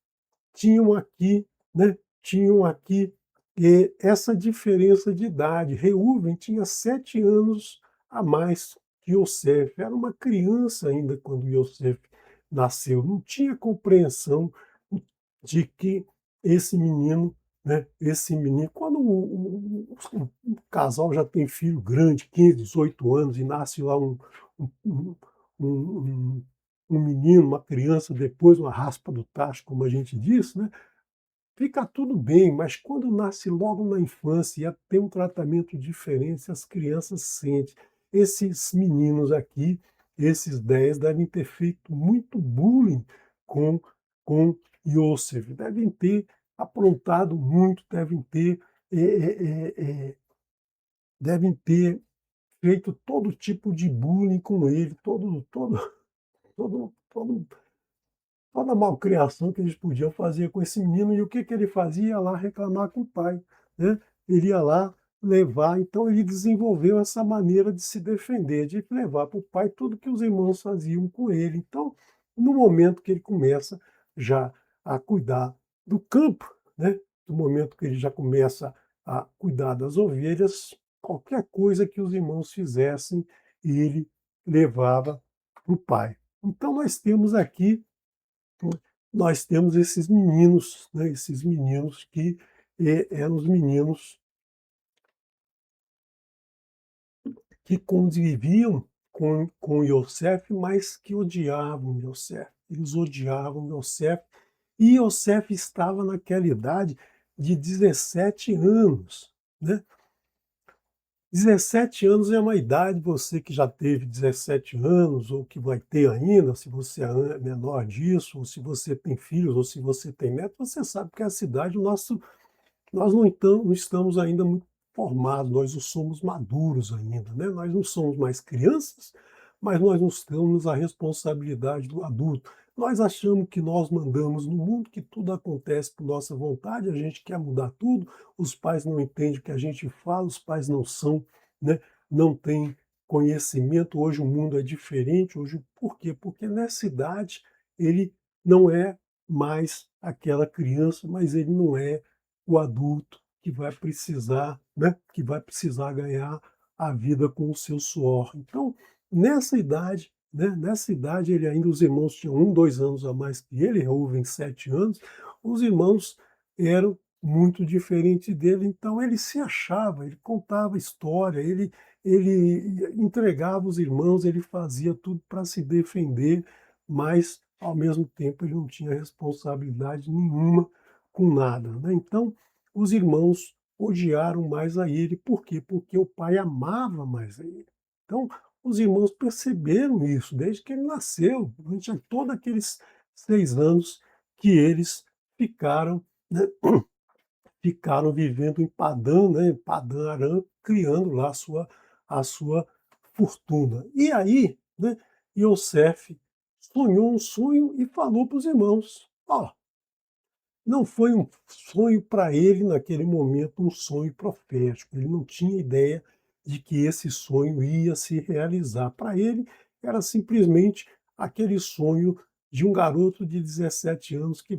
tinham aqui, né? Tinham aqui essa diferença de idade. Reuven tinha 7 anos a mais que Yosef. Era uma criança ainda quando Yosef nasceu. Não tinha compreensão de que esse menino, né? Esse menino, quando o casal já tem filho grande, 15, 18 anos, e nasce lá um um um menino, uma criança, depois uma raspa do tacho, como a gente diz, né, fica tudo bem, mas quando nasce logo na infância e tem um tratamento diferente, as crianças sentem. Esses meninos aqui, esses 10 devem ter feito muito bullying com com Yosef, devem ter aprontado muito, devem ter feito todo tipo de bullying com ele, todo todo toda a malcriação que eles podiam fazer com esse menino, e o que que ele fazia? Ia lá reclamar com o pai, né. Ele ia lá levar, então ele desenvolveu essa maneira de se defender, de levar para o pai tudo que os irmãos faziam com ele. Então, no momento que ele começa já a cuidar do campo, né, no momento que ele já começa a cuidar das ovelhas, qualquer coisa que os irmãos fizessem, ele levava para o pai. Então nós temos esses meninos, né, esses meninos que eram os meninos que conviviam com Yosef, mas que odiavam Yosef. Eles odiavam Yosef, e Yosef estava naquela idade de 17 anos, né. 17 anos é uma idade, você que já teve 17 anos, ou que vai ter ainda, se você é menor disso, ou se você tem filhos, ou se você tem netos, você sabe que essa idade nós não estamos ainda muito formados, nós não somos maduros ainda, né? Nós não somos mais crianças, mas nós não temos a responsabilidade do adulto. Nós achamos que nós mandamos no mundo, que tudo acontece por nossa vontade, a gente quer mudar tudo, os pais não entendem o que a gente fala, os pais não são, né, não têm conhecimento. Hoje o mundo é diferente, hoje por quê? Porque nessa idade ele não é mais aquela criança, mas ele não é o adulto que vai precisar, né, que vai precisar ganhar a vida com o seu suor. Então, nessa idade, né, nessa idade ele ainda, os irmãos tinham 1, 2 anos a mais que ele, Reuven 7 anos, os irmãos eram muito diferentes dele, então ele se achava, ele contava história, ele entregava os irmãos, ele fazia tudo para se defender, mas ao mesmo tempo ele não tinha responsabilidade nenhuma com nada, né. Então, os irmãos odiaram mais a ele, por quê? Porque o pai amava mais a ele. Então, os irmãos perceberam isso desde que ele nasceu, durante todos aqueles 6 anos que eles ficaram, né, ficaram vivendo em Padã, né, Padã Arã, criando lá a sua fortuna. E aí, né, Iosef sonhou um sonho e falou para os irmãos: "Ó, não foi um sonho para ele naquele momento, um sonho profético, ele não tinha ideia de que esse sonho ia se realizar. Para ele era simplesmente aquele sonho de um garoto de 17 anos que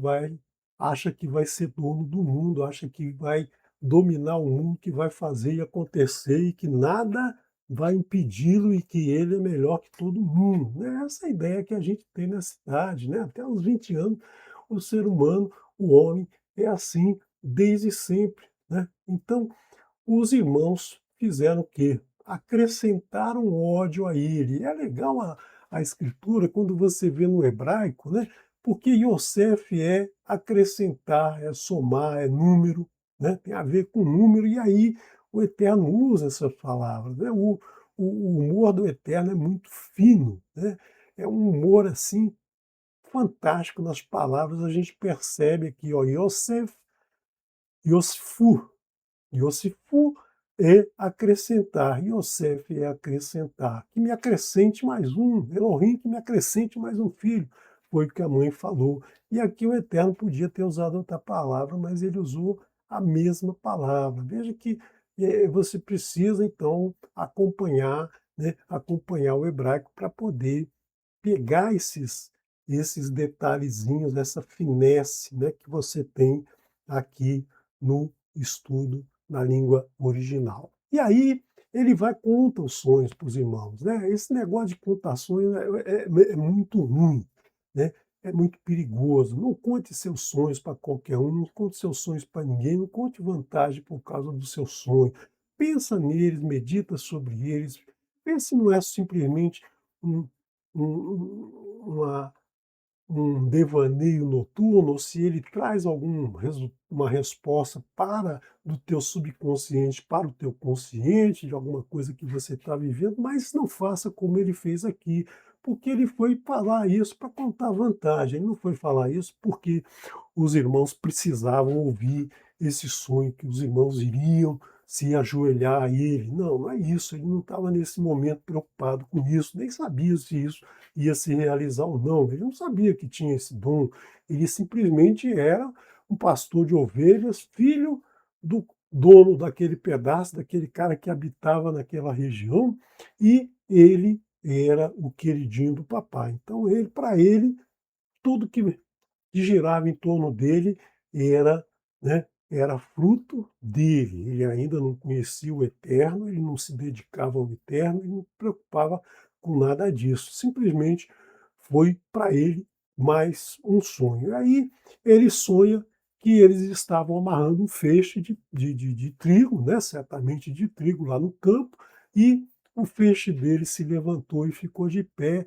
acha que vai ser dono do mundo, acha que vai dominar o mundo, que vai fazer e acontecer e que nada vai impedi-lo e que ele é melhor que todo mundo, né. Essa é a ideia que a gente tem na cidade, né, até os 20 anos o ser humano, o homem é assim desde sempre, né. Então, os irmãos fizeram o quê? Acrescentaram ódio a ele. É legal a escritura quando você vê no hebraico, né, porque Yosef é acrescentar, é somar, é número, né, tem a ver com número, e aí o Eterno usa essas palavras, né. O humor do Eterno é muito fino, né, é um humor, assim, fantástico nas palavras. A gente percebe aqui, ó, Yosef, Yosfu. Yosifu é acrescentar, Yosef é acrescentar. Que me acrescente mais um, Elohim, que me acrescente mais um filho. Foi o que a mãe falou. E aqui o Eterno podia ter usado outra palavra, mas ele usou a mesma palavra. Veja que você precisa, então, acompanhar, né, acompanhar o hebraico para poder pegar esses detalhezinhos, essa finesse, né, que você tem aqui no estudo na língua original. E aí ele vai conta os sonhos para os irmãos, né? Esse negócio de contar sonhos é muito ruim, né? É muito perigoso. Não conte seus sonhos para qualquer um, não conte seus sonhos para ninguém, não conte vantagem por causa do seu sonho. Pensa neles, medita sobre eles. Pense, não é simplesmente um uma um devaneio noturno, ou se ele traz uma resposta para do teu subconsciente para o teu consciente, de alguma coisa que você está vivendo, mas não faça como ele fez aqui, porque ele foi falar isso para contar vantagem, ele não foi falar isso porque os irmãos precisavam ouvir esse sonho, que os irmãos iriam se ajoelhar a ele. Não, não é isso, ele não estava nesse momento preocupado com isso, nem sabia se isso ia se realizar ou não, ele não sabia que tinha esse dom, ele simplesmente era um pastor de ovelhas, filho do dono daquele pedaço, daquele cara que habitava naquela região, e ele era o queridinho do papai. Então, ele, para ele, tudo que girava em torno dele era, né, era fruto dele. Ele ainda não conhecia o Eterno, ele não se dedicava ao Eterno, ele não se preocupava com nada disso. Simplesmente foi para ele mais um sonho. E aí ele sonha que eles estavam amarrando um feixe de trigo, né, certamente de trigo lá no campo, e o feixe dele se levantou e ficou de pé,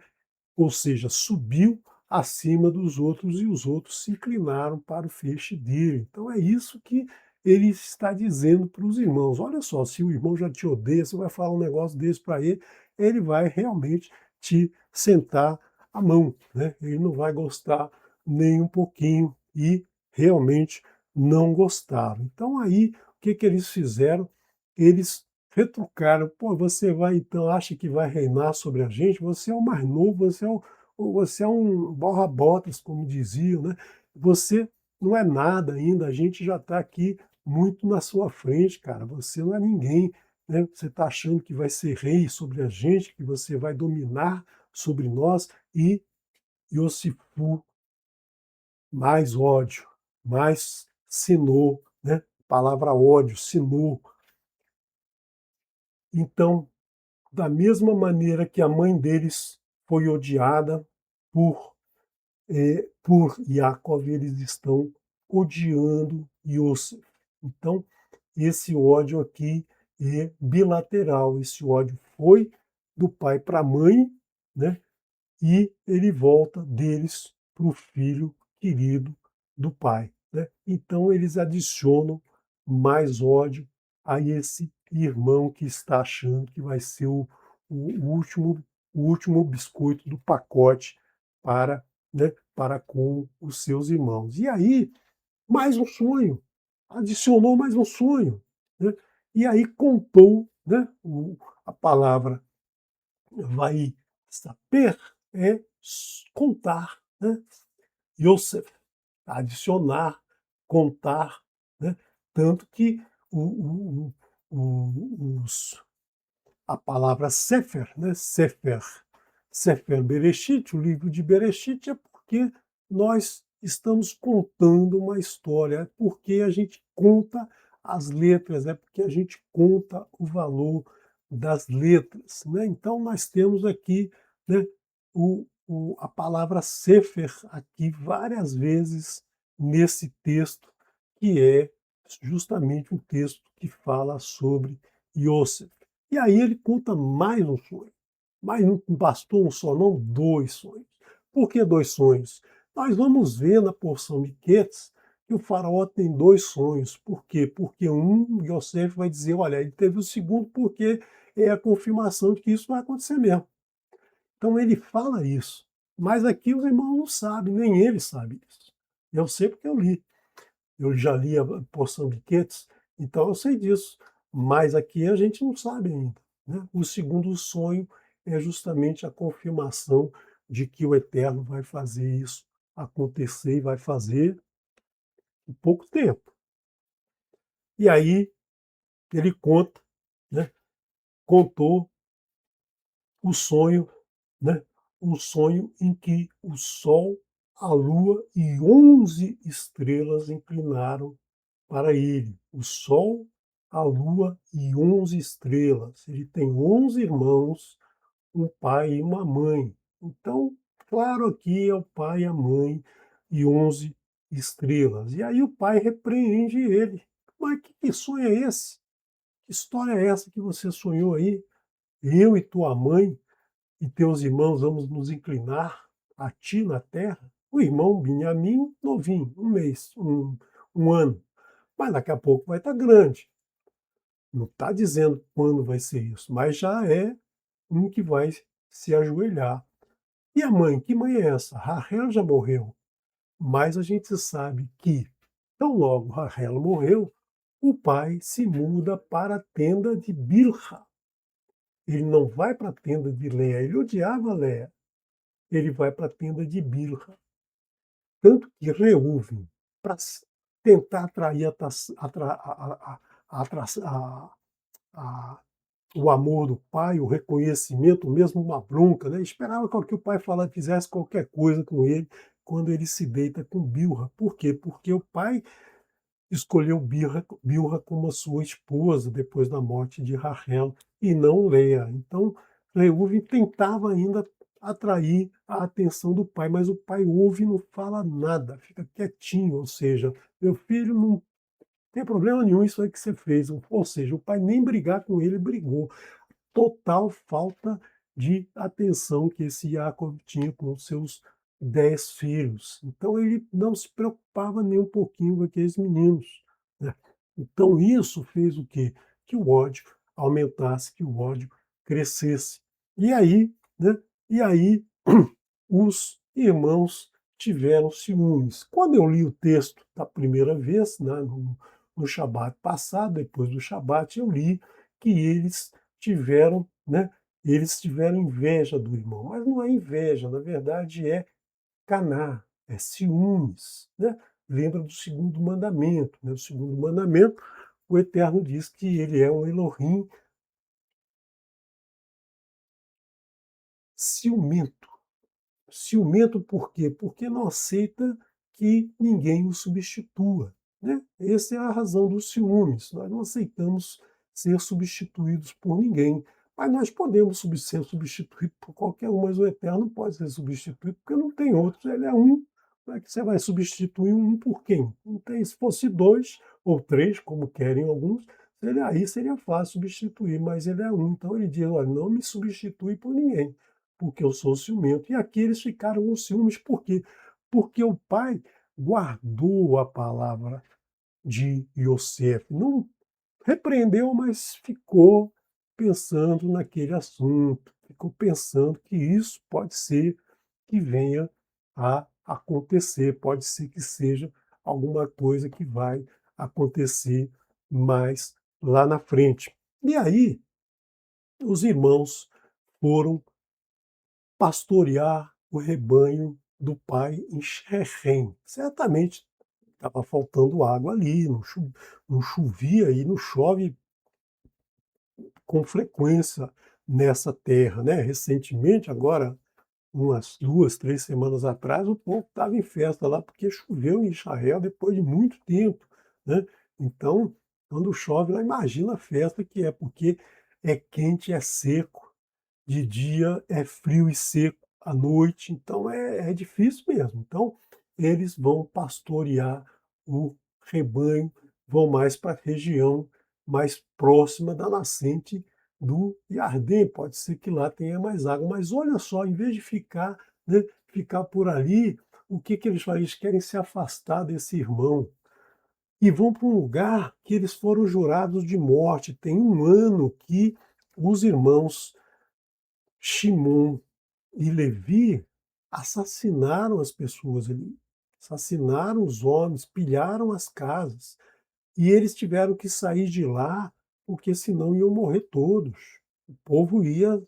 ou seja, subiu acima dos outros e os outros se inclinaram para o feixe dele. Então é isso que ele está dizendo para os irmãos. Olha só, se o irmão já te odeia, você vai falar um negócio desse para ele, ele vai realmente te sentar a mão, né? Ele não vai gostar nem um pouquinho e realmente não gostaram. Então aí, o que que eles fizeram? Eles retrucaram, pô, você vai então, acha que vai reinar sobre a gente? Você é o mais novo, você é um borra-botas, como diziam, né? Você não é nada ainda, a gente já está aqui muito na sua frente, cara. Você não é ninguém, né? Você está achando que vai ser rei sobre a gente, que você vai dominar sobre nós, e Iosifu, mais ódio, mais sinou, né? Palavra ódio, sinou. Então, da mesma maneira que a mãe deles foi odiada por Yaakov, eles estão odiando Yosef. Então, esse ódio aqui é bilateral. Esse ódio foi do pai para a mãe, né? E ele volta deles para o filho querido do pai, né? Então, eles adicionam mais ódio a esse irmão que está achando que vai ser o último biscoito do pacote para, né, para com os seus irmãos. E aí, mais um sonho, adicionou mais um sonho, né? E aí contou, né, a palavra vai saber é contar, né? Yosef, adicionar, contar, né? Tanto que os a palavra Sefer, né? Sefer Bereshit, o livro de Bereshit, é porque nós estamos contando uma história, é porque a gente conta as letras, é porque a gente conta o valor das letras, né? Então nós temos aqui, né, a palavra Sefer aqui várias vezes nesse texto, que é justamente um texto que fala sobre Yosef. E aí ele conta mais um sonho. Mas não bastou um só, não, dois sonhos. Por que dois sonhos? Nós vamos ver na porção Miquetes que o faraó tem dois sonhos. Por quê? Porque Yosef vai dizer, olha, ele teve o segundo porque é a confirmação de que isso vai acontecer mesmo. Então ele fala isso. Mas aqui os irmãos não sabem, nem ele sabe isso. Eu sei porque eu li. Eu já li a porção de Quetes, então eu sei disso. Mas aqui a gente não sabe ainda, né? O segundo sonho é justamente a confirmação de que o Eterno vai fazer isso acontecer e vai fazer em pouco tempo. E aí ele conta, né? Contou o sonho, né? Um sonho em que o Sol, a Lua e 11 estrelas inclinaram para ele. O Sol, a Lua e 11 estrelas. Ele tem 11 irmãos, um pai e uma mãe. Então, claro, aqui é o pai, a mãe e 11 estrelas. E aí o pai repreende ele. Mas que sonho é esse? Que história é essa que você sonhou aí? Eu e tua mãe? e teus irmãos vamos nos inclinar a ti na terra? O irmão Benjamim, novinho, um mês, um ano, mas daqui a pouco vai estar grande. Não está dizendo quando vai ser isso, mas já é um que vai se ajoelhar. E a mãe, que mãe é essa? Raquel já morreu, mas a gente sabe que, tão logo Raquel morreu, o pai se muda para a tenda de Bilha. Ele não vai para a tenda de Léa, ele odiava Léa. Ele vai para a tenda de Bilha. Tanto que Reuven, para tentar atrair a- o amor do pai, o reconhecimento, mesmo uma bronca, né? Esperava que o pai fizesse qualquer coisa com ele quando ele se deita com Bilha. Por quê? Porque o pai escolheu Bilha como a sua esposa depois da morte de Rachel e não Leia. Então, Reuven tentava ainda atrair a atenção do pai, mas o pai ouve e não fala nada, fica quietinho, ou seja, meu filho não tem problema nenhum isso aí que você fez, ou seja, o pai nem brigar com ele brigou. Total falta de atenção que esse Jacob tinha com os seus 10 filhos. Então ele não se preocupava nem um pouquinho com aqueles meninos, né. Então isso fez o quê? Que o ódio aumentasse, que o ódio crescesse. E aí, né, e aí os irmãos tiveram ciúmes. Quando eu li o texto da primeira vez, né, no Shabat passado, depois do Shabat, eu li que eles tiveram inveja do irmão. Mas não é inveja, na verdade é caná, é ciúmes, né? Lembra do segundo mandamento, né? O segundo mandamento, o Eterno diz que ele é um Elohim ciumento. Ciumento por quê? Porque não aceita que ninguém o substitua, né? Essa é a razão dos ciúmes. Nós não aceitamos ser substituídos por ninguém. Mas nós podemos ser substituídos por qualquer um, mas o Eterno não pode ser substituído porque não tem outros. Ele é um. Como é que você vai substituir um por quem? Não tem. Se fosse dois ou três, como querem alguns, aí seria fácil substituir, mas ele é um. Então ele diz: olha, não me substitui por ninguém porque eu sou ciumento. E aqui eles ficaram com ciúmes, por quê? Porque o pai guardou a palavra de Yosef. Não repreendeu, mas ficou pensando naquele assunto, ficou pensando que isso pode ser que venha a acontecer, pode ser que seja alguma coisa que vai acontecer mais lá na frente. E aí, os irmãos foram pastorear o rebanho do pai em Shechem. Certamente estava faltando água ali, não chovia e não chove com frequência nessa terra, né? Recentemente, agora, umas 2, 3 semanas atrás, o povo estava em festa lá porque choveu em Israel depois de muito tempo, né? Então, quando chove lá, imagina a festa que é, porque é quente, é seco, de dia é frio e seco à noite, então é difícil mesmo. Então, eles vão pastorear o rebanho, vão mais para a região mais próxima da nascente do Iardém. Pode ser que lá tenha mais água, mas olha só, em vez de ficar, né, ficar por ali, o que, que eles fazem? Eles querem se afastar desse irmão e vão para um lugar que eles foram jurados de morte. Tem um ano que os irmãos Shimon e Levi assassinaram as pessoas ali, assassinaram os homens, pilharam as casas, e eles tiveram que sair de lá, porque senão iam morrer todos. O povo ia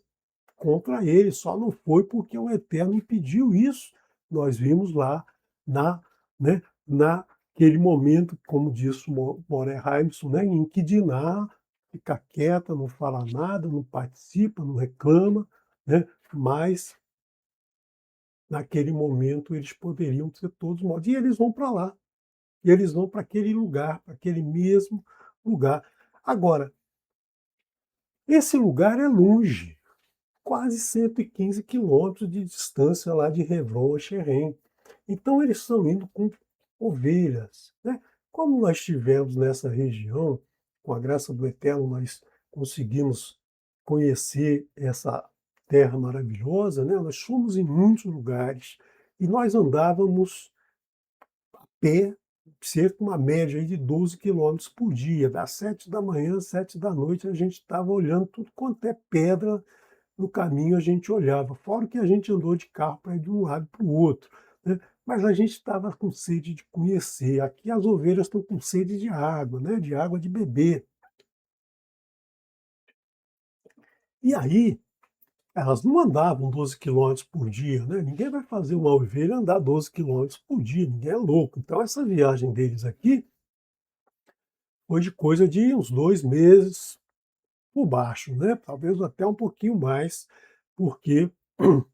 contra eles, só não foi porque o Eterno impediu isso. Nós vimos lá na, né, naquele momento, como disse o Moré Heimson, né, em que Diná fica quieta, não fala nada, não participa, não reclama, né, mas naquele momento eles poderiam ser todos mortos. E eles vão para lá, e eles vão para aquele lugar, para aquele mesmo lugar. Agora, esse lugar é longe, quase 115 quilômetros de distância lá de Hebron a Xerém. Então eles estão indo com ovelhas, né? Como nós estivemos nessa região, com a graça do Eterno, nós conseguimos conhecer terra maravilhosa, né, nós fomos em muitos lugares e nós andávamos a pé, cerca de uma média aí de 12 quilômetros por dia, das 7 da manhã às 7 da noite, a gente estava olhando tudo quanto é pedra no caminho, a gente olhava, fora que a gente andou de carro para ir de um lado para o outro, né, mas a gente estava com sede de conhecer. Aqui as ovelhas estão com sede de água, né, de água de beber. E aí, elas não andavam 12 quilômetros por dia, né, ninguém vai fazer uma ovelha andar 12 quilômetros por dia, ninguém é louco. Então essa viagem deles aqui foi de coisa de uns 2 meses por baixo, né, talvez até um pouquinho mais, porque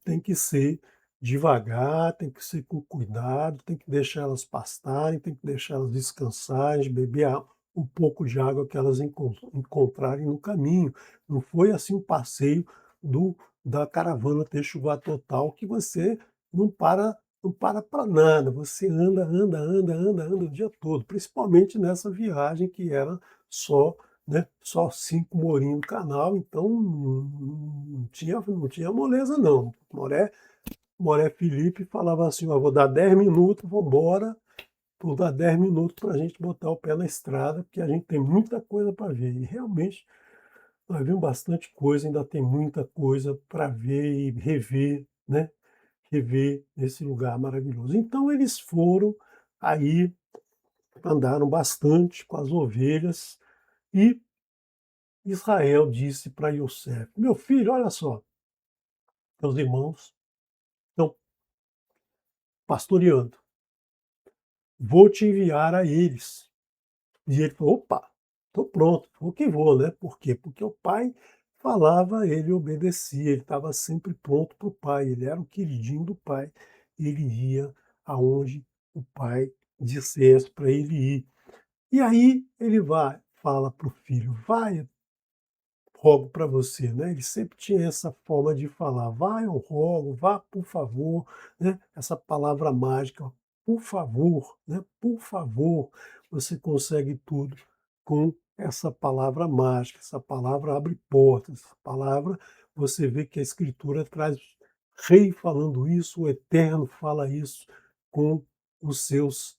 tem que ser devagar, tem que ser com cuidado, tem que deixar elas pastarem, tem que deixar elas descansarem, beber o pouco de água que elas encontrarem no caminho. Não foi assim um passeio do da caravana Techuvá Total que você não para nada, você anda, anda, anda, anda, anda o dia todo, principalmente nessa viagem que era só, né, só 5 morinhos no canal, então não tinha moleza não. Moré Felipe falava assim: "Ó, vou dar 10 minutos, vou embora, vou dar 10 minutos para a gente botar o pé na estrada, porque a gente tem muita coisa para ver". E realmente nós vimos bastante coisa, ainda tem muita coisa para ver e rever, né, rever esse lugar maravilhoso. Então eles foram, aí andaram bastante com as ovelhas e Israel disse para Yosef: "Meu filho, olha só, teus irmãos estão pastoreando, vou te enviar a eles". E ele falou: "Opa, estou pronto, vou que vou", né. Por quê? Porque o pai falava, ele obedecia, ele estava sempre pronto para o pai, ele era o queridinho do pai, ele ia aonde o pai dissesse para ele ir. E aí ele vai, fala para o filho: "Vai, rogo para você", né, ele sempre tinha essa forma de falar: "Vai, eu rogo, vá, por favor", né, essa palavra mágica, por favor, né, por favor, você consegue tudo com essa palavra mágica, essa palavra abre portas, essa palavra você vê que a escritura traz rei falando isso, o Eterno fala isso com os seus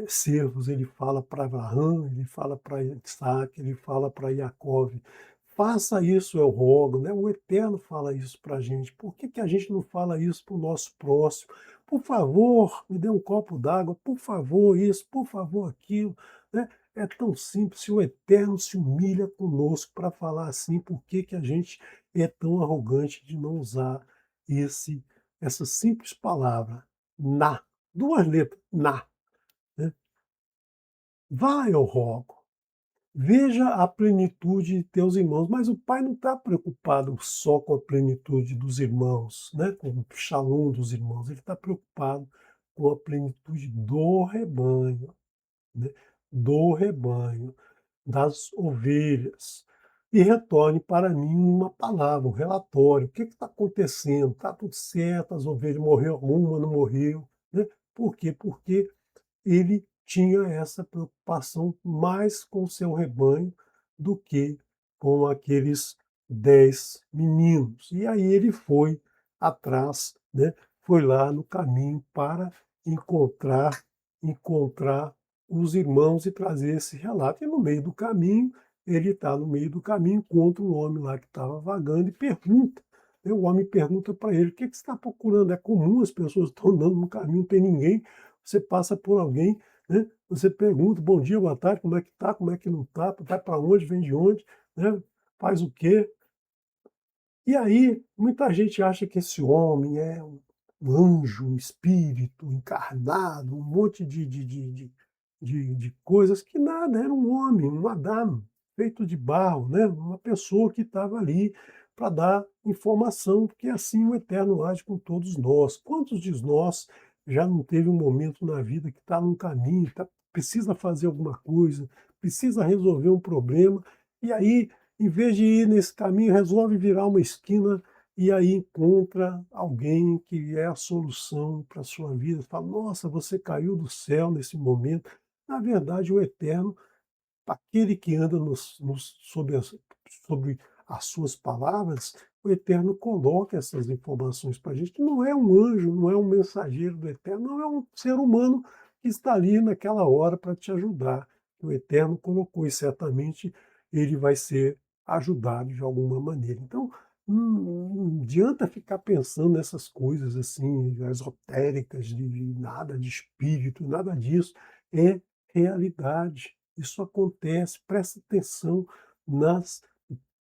servos, ele fala para Abraão, ele fala para Isaac, ele fala para Jacó. Faça isso, eu rogo, né? O Eterno fala isso para a gente. Por que que a gente não fala isso para o nosso próximo? Por favor, me dê um copo d'água, por favor, isso, por favor, aquilo, né? É tão simples, se o Eterno se humilha conosco para falar assim, por que que a gente é tão arrogante de não usar essa simples palavra, na, 2 letras, na, né? Vai, eu rogo, veja a plenitude de teus irmãos, mas o pai não está preocupado só com a plenitude dos irmãos, né? Com o shalom dos irmãos, ele está preocupado com a plenitude do rebanho, né? Do rebanho, das ovelhas. E retorne para mim uma palavra, um relatório. O que está acontecendo? Está tudo certo? As ovelhas morreu uma, não morreu? Né? Por quê? Porque ele tinha essa preocupação mais com o seu rebanho do que com aqueles 10 meninos. E aí ele foi atrás, né? Foi lá no caminho para encontrar os irmãos e trazer esse relato. E no meio do caminho, ele está no meio do caminho, encontra um homem lá que estava vagando e pergunta. Né, o homem pergunta para ele: "O que que você está procurando? É comum, as pessoas estão andando no caminho, não tem ninguém. Você passa por alguém, né, você pergunta: bom dia, boa tarde, como é que está, como é que não está, vai para onde, vem de onde, né, faz o quê?". E aí, muita gente acha que esse homem é um anjo, um espírito encarnado, um monte de coisas, que nada, era um homem, um Adam, feito de barro, né? Uma pessoa que estava ali para dar informação, porque assim o Eterno age com todos nós. Quantos de nós já não teve um momento na vida que está num caminho, precisa fazer alguma coisa, precisa resolver um problema, e aí, em vez de ir nesse caminho, resolve virar uma esquina e aí encontra alguém que é a solução para a sua vida. Fala: "Nossa, você caiu do céu nesse momento". Na verdade, o Eterno, aquele que anda sobre as suas palavras, o Eterno coloca essas informações para a gente. Não é um anjo, não é um mensageiro do Eterno, não é um ser humano que está ali naquela hora para te ajudar. O Eterno colocou e certamente ele vai ser ajudado de alguma maneira. Então, não adianta ficar pensando nessas coisas assim, esotéricas, de nada de espírito, nada disso. É realidade. Isso acontece. Presta atenção nas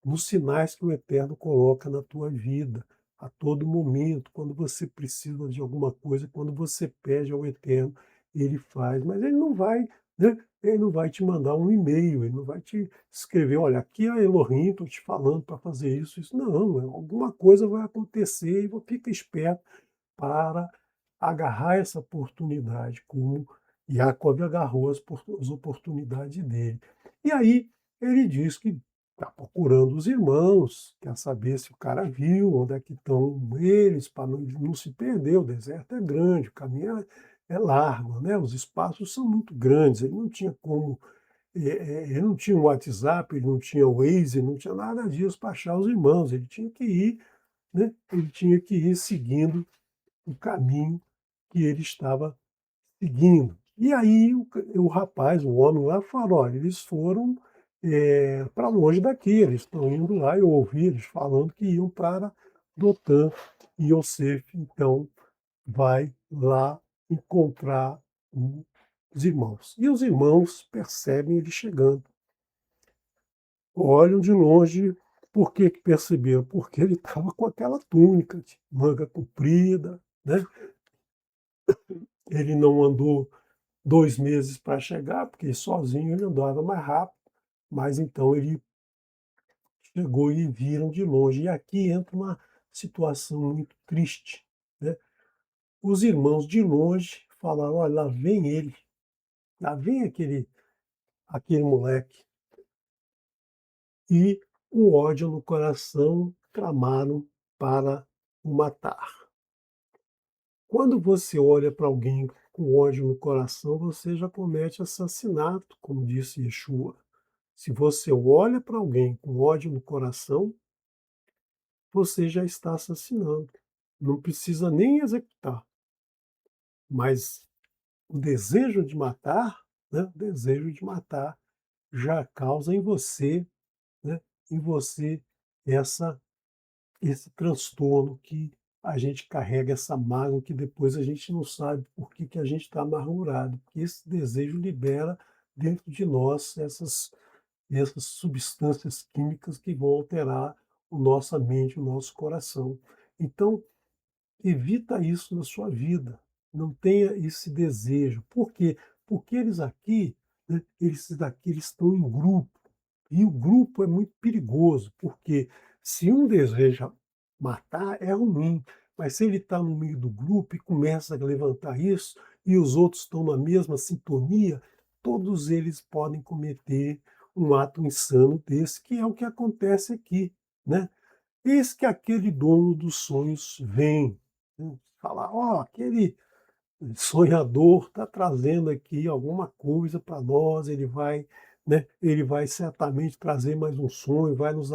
nos sinais que o Eterno coloca na tua vida, a todo momento, quando você precisa de alguma coisa, quando você pede ao Eterno, ele faz, mas ele não vai, né? Ele não vai te mandar um e-mail, ele não vai te escrever, olha, aqui é Elohim, estou te falando para fazer isso, isso. Não, alguma coisa vai acontecer e fica esperto para agarrar essa oportunidade, como Jacob agarrou as oportunidades dele. E aí ele diz que está procurando os irmãos, quer saber se o cara viu, onde é que estão eles, para não se perder. O deserto é grande, o caminho é largo, né? Os espaços são muito grandes, ele não tinha como, ele não tinha o WhatsApp, ele não tinha o Waze, ele não tinha nada disso para achar os irmãos, ele tinha que ir, né? Ele tinha que ir seguindo o caminho que ele estava seguindo. E aí o rapaz, o homem lá, falou, olha, eles foram para longe daqui, eles estão indo lá, eu ouvi eles falando que iam para Dotã. E Yosef, então, vai lá encontrar os irmãos. E os irmãos percebem ele chegando. Olham de longe, por que que perceberam? Porque ele estava com aquela túnica de manga comprida, né? Ele não andou 2 meses para chegar, porque sozinho ele andava mais rápido, mas então ele chegou e viram de longe. E aqui entra uma situação muito triste, né? Os irmãos de longe falaram: olha, lá vem ele, lá vem aquele moleque. E o ódio no coração tramaram para o matar. Quando você olha para alguém com ódio no coração, você já comete assassinato, como disse Yeshua. Se você olha para alguém com ódio no coração, você já está assassinando. Não precisa nem executar, mas o desejo de matar, né, o desejo de matar já causa né, em você essa esse transtorno que a gente carrega, essa mágoa que depois a gente não sabe por que que a gente está amargurado, porque esse desejo libera dentro de nós essas substâncias químicas que vão alterar a nossa mente, o nosso coração. Então, evita isso na sua vida. Não tenha esse desejo. Por quê? Porque eles aqui, né, eles estão em grupo. E o grupo é muito perigoso, porque se um deseja matar, é ruim. Mas se ele está no meio do grupo e começa a levantar isso, e os outros estão na mesma sintonia, todos eles podem cometer um ato insano desse, que é o que acontece aqui, né? Eis que aquele dono dos sonhos vem, né, falar, ó, aquele sonhador está trazendo aqui alguma coisa para nós, ele vai, né, ele vai certamente trazer mais um sonho, vai nos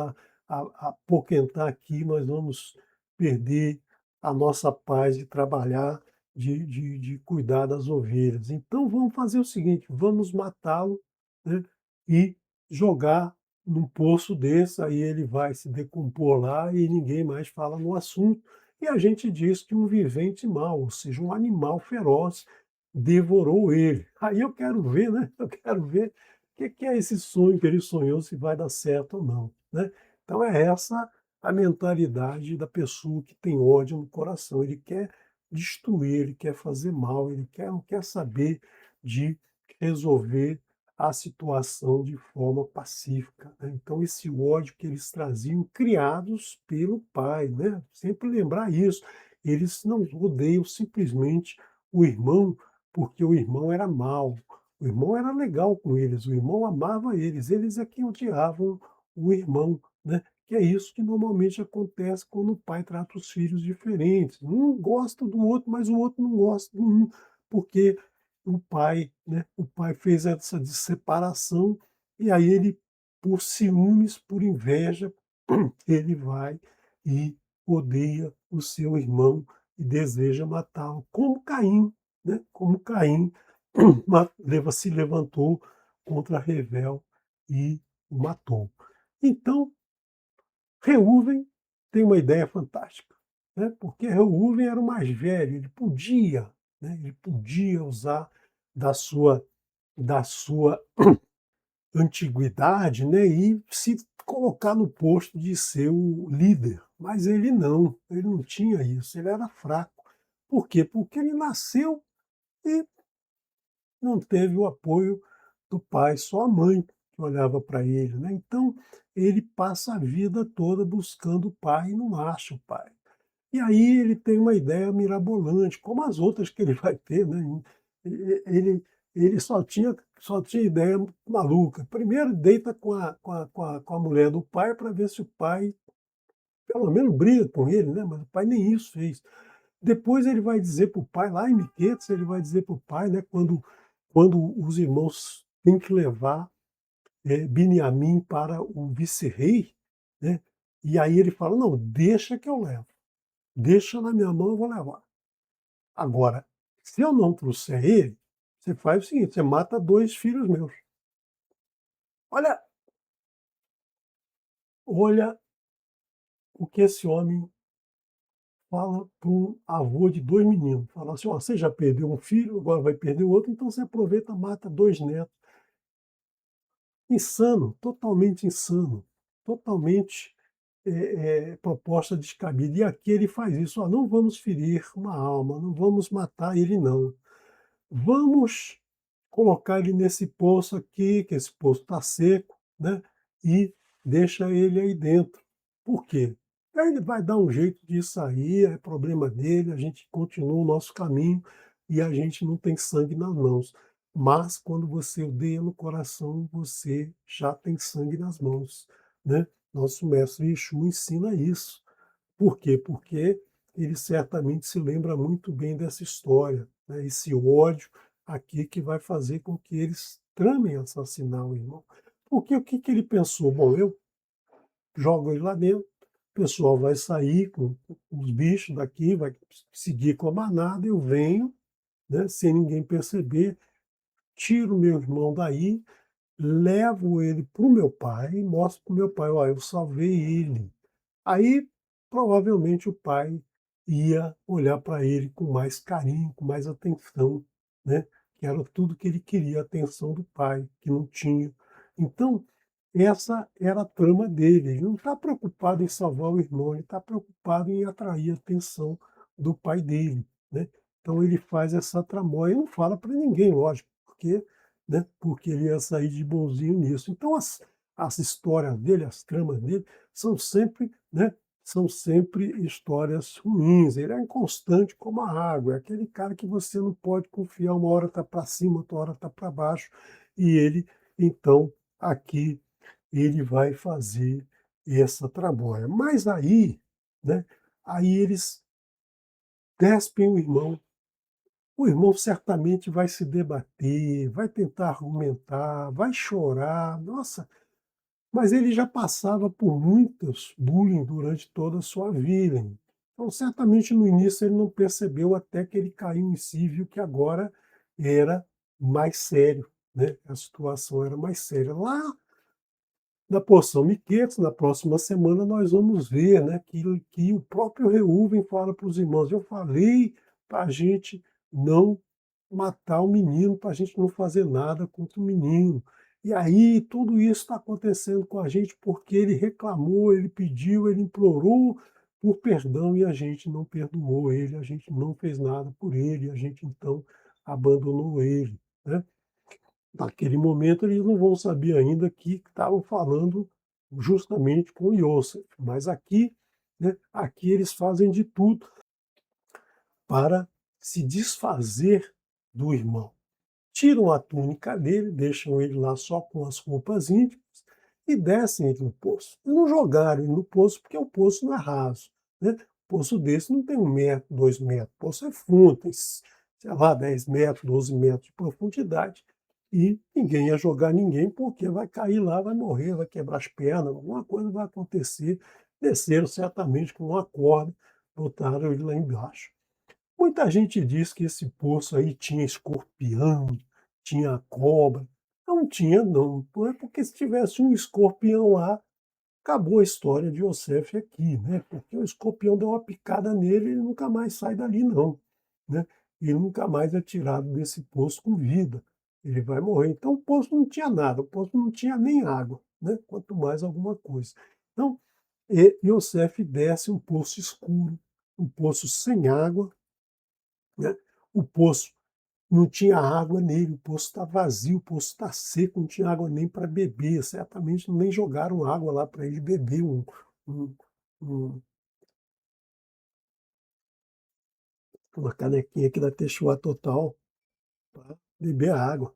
apoquentar aqui, nós vamos perder a nossa paz de trabalhar, de cuidar das ovelhas. Então vamos fazer o seguinte, vamos matá-lo, né, e jogar num poço desse, aí ele vai se decompor lá e ninguém mais fala no assunto. E a gente diz que um vivente mau, ou seja, um animal feroz, devorou ele. Aí eu quero ver, né? Eu quero ver o que é esse sonho que ele sonhou, se vai dar certo ou não, né? Então é essa a mentalidade da pessoa que tem ódio no coração. Ele quer destruir, ele quer fazer mal, não quer saber de resolver a situação de forma pacífica, né? Então esse ódio que eles traziam, criados pelo pai, né? Sempre lembrar isso. Eles não odeiam simplesmente o irmão porque o irmão era mau. O irmão era legal com eles, o irmão amava eles é que odiavam o irmão, né? Que é isso que normalmente acontece quando o pai trata os filhos diferentes. Um gosta do outro, mas o outro não gosta do um, porque o pai, né, o pai fez essa separação e aí ele, por ciúmes, por inveja, ele vai e odeia o seu irmão e deseja matá-lo, como Caim, né? Como Caim se levantou contra Revel e o matou. Então, Reuven tem uma ideia fantástica, né? Porque Reuven era o mais velho, ele podia, né? Ele podia usar da sua, da sua antiguidade, né? E se colocar no posto de ser o líder. Mas ele não tinha isso, ele era fraco. Por quê? Porque ele nasceu e não teve o apoio do pai, só a mãe que olhava para ele, né? Então, ele passa a vida toda buscando o pai e não acha o pai. E aí ele tem uma ideia mirabolante, como as outras que ele vai ter, né? Ele, ele só tinha ideia maluca. Primeiro deita com a mulher do pai para ver se o pai, pelo menos, briga com ele, né? Mas o pai nem isso fez. Depois ele vai dizer para o pai, lá em Miquetes, ele vai dizer para o pai, né, quando os irmãos têm que levar Beniamim para o vice-rei, né, e aí ele fala, não, deixa que eu levo, deixa na minha mão, eu vou levar. Agora, se eu não trouxer ele, você faz o seguinte, você mata 2 filhos meus. Olha, olha o que esse homem fala para um avô de 2 meninos. Fala assim, ó, você já perdeu um filho, agora vai perder o outro, então você aproveita e mata 2 netos. Insano, totalmente proposta descabida. E aqui ele faz isso, ó, não vamos ferir uma alma, não vamos matar ele não. Vamos colocar ele nesse poço aqui, que esse poço está seco, né? E deixa ele aí dentro. Por quê? Aí ele vai dar um jeito de sair, é problema dele, a gente continua o nosso caminho e a gente não tem sangue nas mãos. Mas quando você odeia no coração, você já tem sangue nas mãos, né? Nosso mestre Yeshua ensina isso. Por quê? Porque ele certamente se lembra muito bem dessa história, né? Esse ódio aqui que vai fazer com que eles tramem assassinar o irmão. Porque o que ele pensou? Bom, eu jogo ele lá dentro, o pessoal vai sair com os bichos daqui, vai seguir com a manada, eu venho, né, sem ninguém perceber, tiro meu irmão daí, levo ele para o meu pai e mostro para o meu pai, ó, eu salvei ele. Aí, provavelmente, o pai ia olhar para ele com mais carinho, com mais atenção, né? Que era tudo que ele queria, a atenção do pai, que não tinha. Então, essa era a trama dele. Ele não está preocupado em salvar o irmão, ele está preocupado em atrair a atenção do pai dele, né? Então, ele faz essa tramóia e não fala para ninguém, lógico, porque, né? Porque ele ia sair de bonzinho nisso. Então, as histórias dele, as tramas dele, são sempre, né, são sempre histórias ruins. Ele é inconstante como a água, é aquele cara que você não pode confiar, uma hora está para cima, outra hora está para baixo, e ele, então, aqui, ele vai fazer essa tramóia. Mas aí, né, aí eles despem o irmão certamente vai se debater, vai tentar argumentar, vai chorar, nossa, mas ele já passava por muitos bullying durante toda a sua vida. Então, certamente no início ele não percebeu até que ele caiu em si, viu que agora era mais sério, né? A situação era mais séria. Lá na porção Miquetes, na próxima semana, nós vamos ver, né, que o próprio Reuven fala para os irmãos: eu falei para a gente não matar o menino, para a gente não fazer nada contra o menino. E aí tudo isso está acontecendo com a gente porque ele reclamou, ele pediu, ele implorou por perdão e a gente não perdoou ele, a gente não fez nada por ele, a gente então abandonou ele, né? Naquele momento eles não vão saber ainda que estavam falando justamente com Yosef, mas aqui, né, aqui eles fazem de tudo para se desfazer do irmão. Tiram a túnica dele, deixam ele lá só com as roupas íntimas e descem ele no poço. E não jogaram ele no poço porque o poço não é raso, né? O poço desse não tem 1 metro, 2 metros, o poço é fundo, tem, sei lá, 10 metros, 12 metros de profundidade. e ninguém ia jogar ninguém, porque vai cair lá, vai morrer, vai quebrar as pernas, alguma coisa vai acontecer. Desceram certamente com uma corda, botaram ele lá embaixo. Muita gente diz que esse poço aí tinha escorpião, tinha cobra. Não tinha não, porque se tivesse um escorpião lá, acabou a história de Yosef aqui, né, porque o escorpião deu uma picada nele e ele nunca mais sai dali não, né. Ele nunca mais é tirado desse poço com vida, ele vai morrer. Então o poço não tinha nada, o poço não tinha nem água, né, quanto mais alguma coisa. Então, Yosef desce um poço escuro, um poço sem água, né, o poço não tinha água nele, o poço está vazio, o poço está seco, não tinha água nem para beber, certamente nem jogaram água lá para ele beber, um um uma canequinha aqui da Teixuá Total para beber água.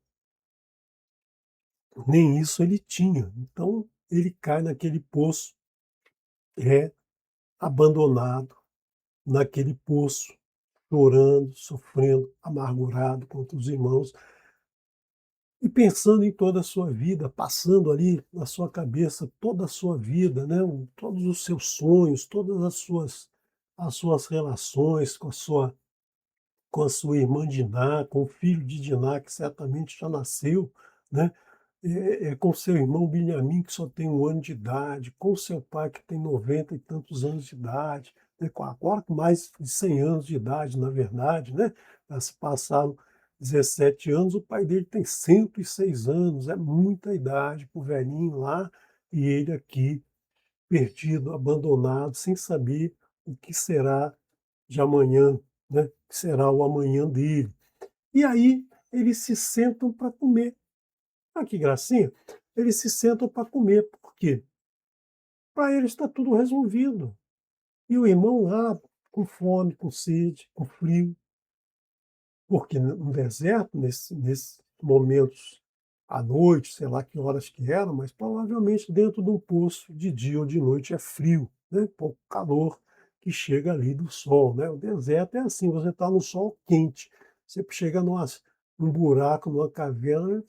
Nem isso ele tinha, então ele cai naquele poço, é abandonado, naquele poço, chorando, sofrendo, amargurado contra os irmãos. E pensando em toda a sua vida, passando ali na sua cabeça toda a sua vida, né, todos os seus sonhos, todas as suas relações com a sua irmã Diná, com o filho de Diná, que certamente já nasceu, né, com seu irmão Benjamim, que só tem 1 ano de idade, com seu pai, que tem 90 e tantos anos de idade, né, agora com mais de 100 anos de idade, na verdade, né, já se passaram 17 anos, o pai dele tem 106 anos, é muita idade para o velhinho lá, e ele aqui, perdido, abandonado, sem saber o que será de amanhã, né, o que será o amanhã dele. E aí eles se sentam para comer. Ah, que gracinha! Eles se sentam para comer, por quê? Para eles está tudo resolvido. E o irmão lá, com fome, com sede, com frio, porque no deserto, nesses momentos à noite, sei lá que horas que eram, mas provavelmente dentro de um poço, de dia ou de noite, é frio, né? Pouco calor que chega ali do sol, né? O deserto é assim, você está no sol quente, você chega num buraco, numa caverna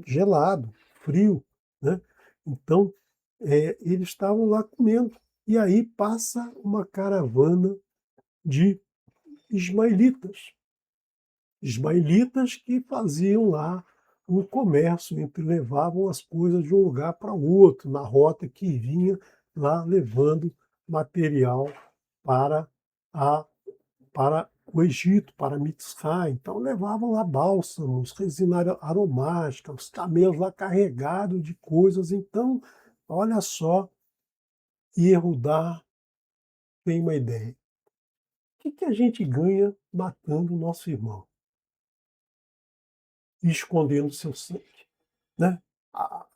gelado, frio, né? Então, eles estavam lá comendo, e aí passa uma caravana de ismaelitas, ismaelitas que faziam lá o comércio, entre levavam as coisas de um lugar para o outro, na rota que vinha lá levando material para a para o Egito, para Mitzrayim. Então levavam lá bálsamos, resina aromática, os camelos lá carregados de coisas. Então, olha só, Yehudá tem uma ideia. O que a gente ganha matando o nosso irmão e escondendo seu sangue, né? A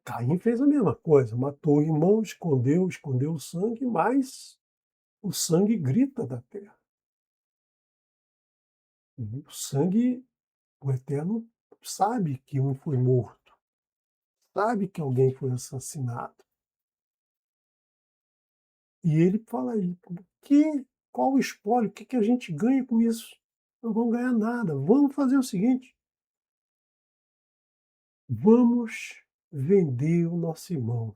Caim fez a mesma coisa, matou o irmão, escondeu o sangue, mas o sangue grita da terra. O sangue, o Eterno sabe que um foi morto, sabe que alguém foi assassinado. E ele fala aí, qual o espólio, o que a gente ganha com isso? Não vamos ganhar nada. Vamos fazer o seguinte, vamos vender o nosso irmão.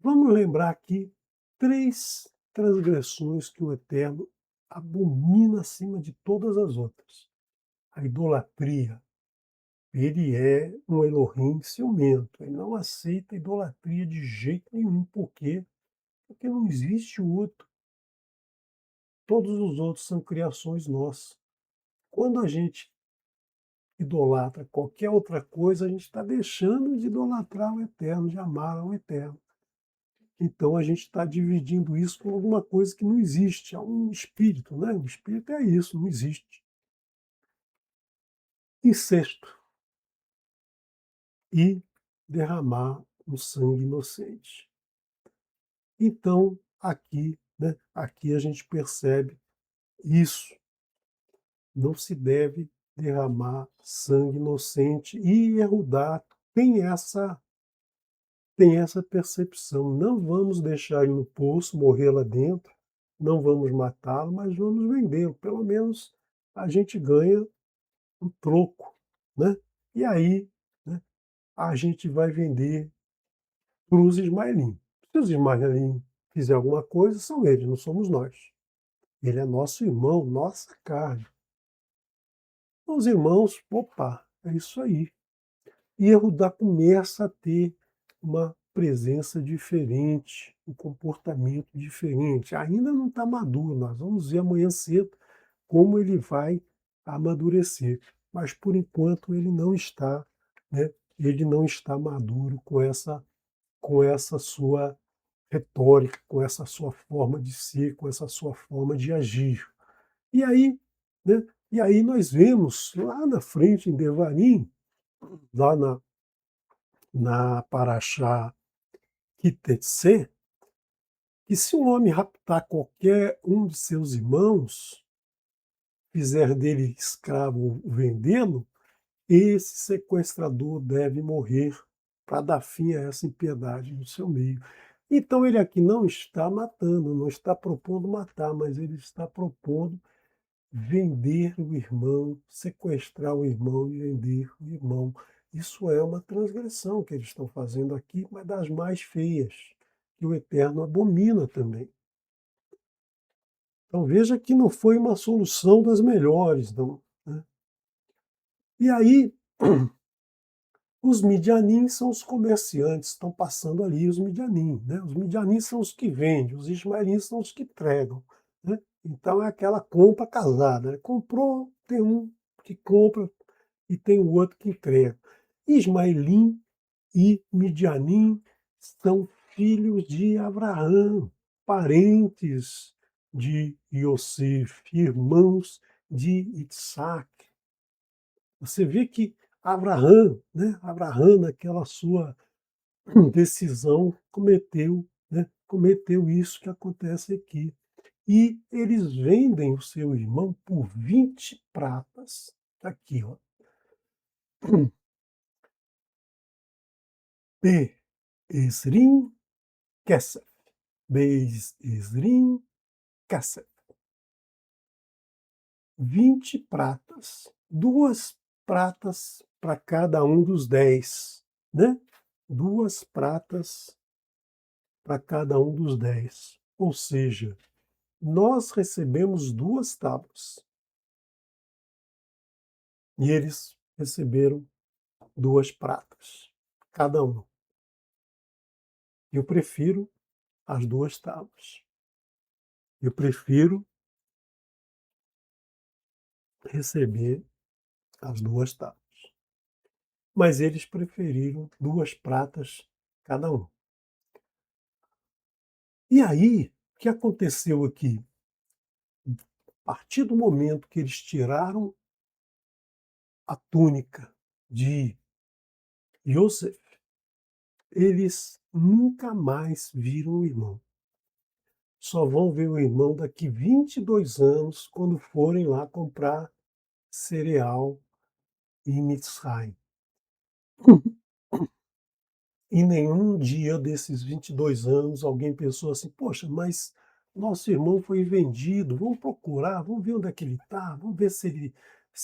Vamos lembrar aqui 3 transgressões que o Eterno abomina acima de todas as outras. A idolatria. Ele é um Elohim ciumento, ele não aceita idolatria de jeito nenhum. Por quê? Porque não existe o outro. Todos os outros são criações nossas. Quando a gente idolatra qualquer outra coisa, a gente está deixando de idolatrar o Eterno, de amar ao Eterno. Então a gente está dividindo isso com alguma coisa que não existe, é um espírito, né? O espírito é isso, não existe. Incesto e derramar um sangue inocente. Então aqui, né? Aqui a gente percebe isso. Não se deve derramar sangue inocente, e Yehudá tem essa percepção. Não vamos deixar ele no poço, morrer lá dentro, não vamos matá-lo, mas vamos vendê-lo. Pelo menos a gente ganha um troco, né? E aí, né, a gente vai vender para os ismaelim. Se os ismaelim fizer alguma coisa, são eles, não somos nós. Ele é nosso irmão, nossa carne. Os irmãos, opa, é isso aí. E Yehudá começa a ter uma presença diferente, um comportamento diferente. Ainda não está maduro, nós vamos ver amanhã cedo como ele vai amadurecer. Mas por enquanto ele não está, né? Ele não está maduro com essa sua retórica, com essa sua forma de ser, com essa sua forma de agir. E aí, né? E aí nós vemos lá na frente em Devarim, lá na Paraxá Kitetsê, que se um homem raptar qualquer um de seus irmãos, fizer dele escravo ou vendê-lo, esse sequestrador deve morrer para dar fim a essa impiedade no seu meio. Então ele aqui não está matando, não está propondo matar, mas ele está propondo vender o irmão, sequestrar o irmão e vender o irmão. Isso é uma transgressão que eles estão fazendo aqui, mas das mais feias, que o Eterno abomina também. Então veja que não foi uma solução das melhores, não, né? E aí, os midianim são os comerciantes, estão passando ali os midianim, né? Os midianim são os que vendem, os ismaelim são os que entregam, né? Então é aquela compra casada, né? Comprou, tem um que compra e tem o outro que entrega. Ismaelim e midianim são filhos de Abraão, parentes de Yosef, irmãos de Isaac. Você vê que Abraão, né, Abraão, naquela sua decisão, cometeu isso que acontece aqui. E eles vendem o seu irmão por 20 pratas. Tá aqui, ó. Be'ezrim Kessef. Be'ezrim Kessef. 20 pratas. 2 pratas para cada um dos 10, né? 2 pratas para cada um dos 10. Ou seja, nós recebemos 2 tábuas e eles receberam 2 pratas, cada um. Eu prefiro as 2 tábuas. Eu prefiro receber as 2 tábuas. Mas eles preferiram 2 pratas cada um. E aí, o que aconteceu aqui? A partir do momento que eles tiraram a túnica de Yosef, eles nunca mais viram o irmão. Só vão ver o irmão daqui 22 anos, quando forem lá comprar cereal em Mitzrayim. E nenhum dia desses 22 anos alguém pensou assim, poxa, mas nosso irmão foi vendido, vamos procurar, vamos ver onde é que ele está, vamos ver se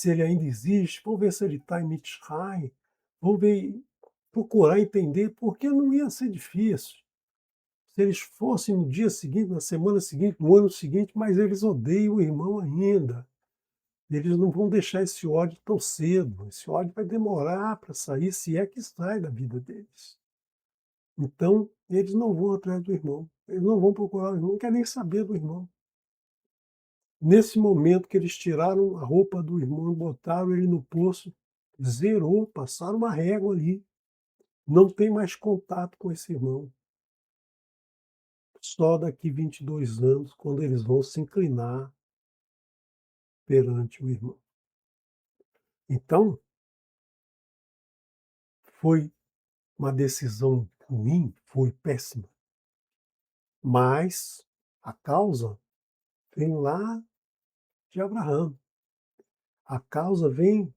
ele ainda existe, vamos ver se ele está em Mitzrayim, vamos ver, procurar entender, porque não ia ser difícil. Se eles fossem no dia seguinte, na semana seguinte, no ano seguinte, mas eles odeiam o irmão ainda. Eles não vão deixar esse ódio tão cedo. Esse ódio vai demorar para sair, se é que sai da vida deles. Então, eles não vão atrás do irmão. Eles não vão procurar o irmão, não querem nem saber do irmão. Nesse momento que eles tiraram a roupa do irmão e botaram ele no poço, zerou, passaram uma régua ali. Não tem mais contato com esse irmão. Só daqui 22 anos, quando eles vão se inclinar perante o irmão. Então, foi uma decisão ruim, foi péssima. Mas a causa vem lá de Abraão. A causa vem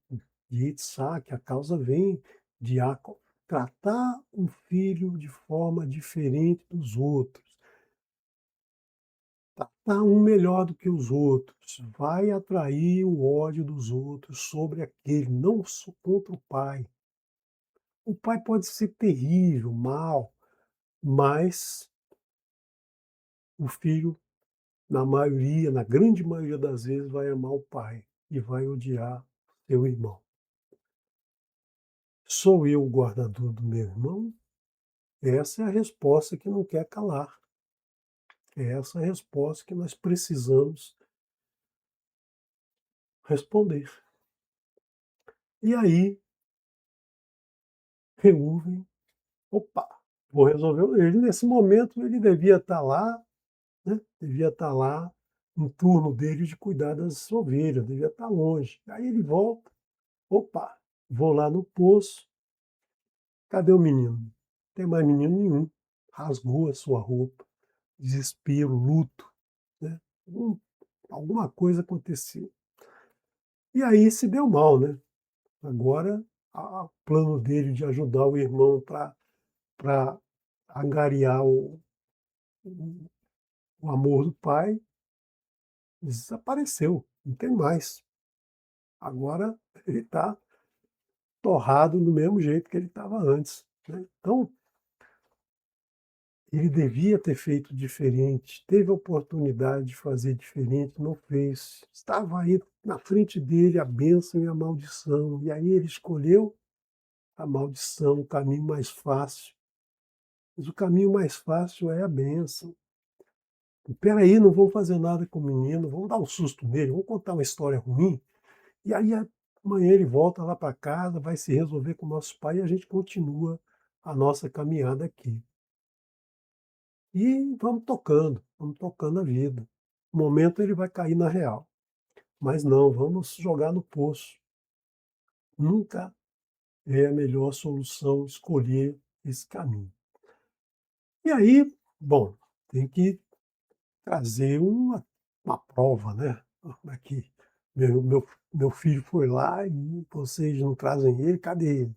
de Isaac, a causa vem de Jacó. Tratar um filho de forma diferente dos outros. está um melhor do que os outros, vai atrair o ódio dos outros sobre aquele, não só contra o pai. O pai pode ser terrível, mau, mas o filho, na maioria, na grande maioria das vezes, vai amar o pai e vai odiar seu irmão. Sou eu o guardador do meu irmão? Essa é a resposta que não quer calar. É essa a resposta que nós precisamos responder. E aí, Reuven, opa, vou resolver. Ele, nesse momento, ele devia estar lá, né? Devia estar lá no turno dele de cuidar das ovelhas, devia estar longe. Aí ele volta, opa, vou lá no poço, cadê o menino? Não tem mais menino nenhum. Rasgou a sua roupa, desespero, luto, né? Alguma coisa aconteceu. E aí se deu mal, né? Agora, o plano dele de ajudar o irmão para angariar o amor do pai desapareceu, não tem mais. Agora ele está torrado do mesmo jeito que ele estava antes, né? Então, ele devia ter feito diferente, teve a oportunidade de fazer diferente, não fez. Estava aí na frente dele a bênção e a maldição, e aí ele escolheu a maldição, o caminho mais fácil. Mas o caminho mais fácil é a bênção. Espera aí, não vamos fazer nada com o menino, vamos dar um susto nele, vamos contar uma história ruim. E aí amanhã ele volta lá para casa, vai se resolver com o nosso pai e a gente continua a nossa caminhada aqui. E vamos tocando a vida. No momento ele vai cair na real. Mas não, vamos jogar no poço. Nunca é a melhor solução escolher esse caminho. E aí, bom, tem que trazer uma prova, né? Aqui, meu filho foi lá e vocês não trazem ele, cadê ele?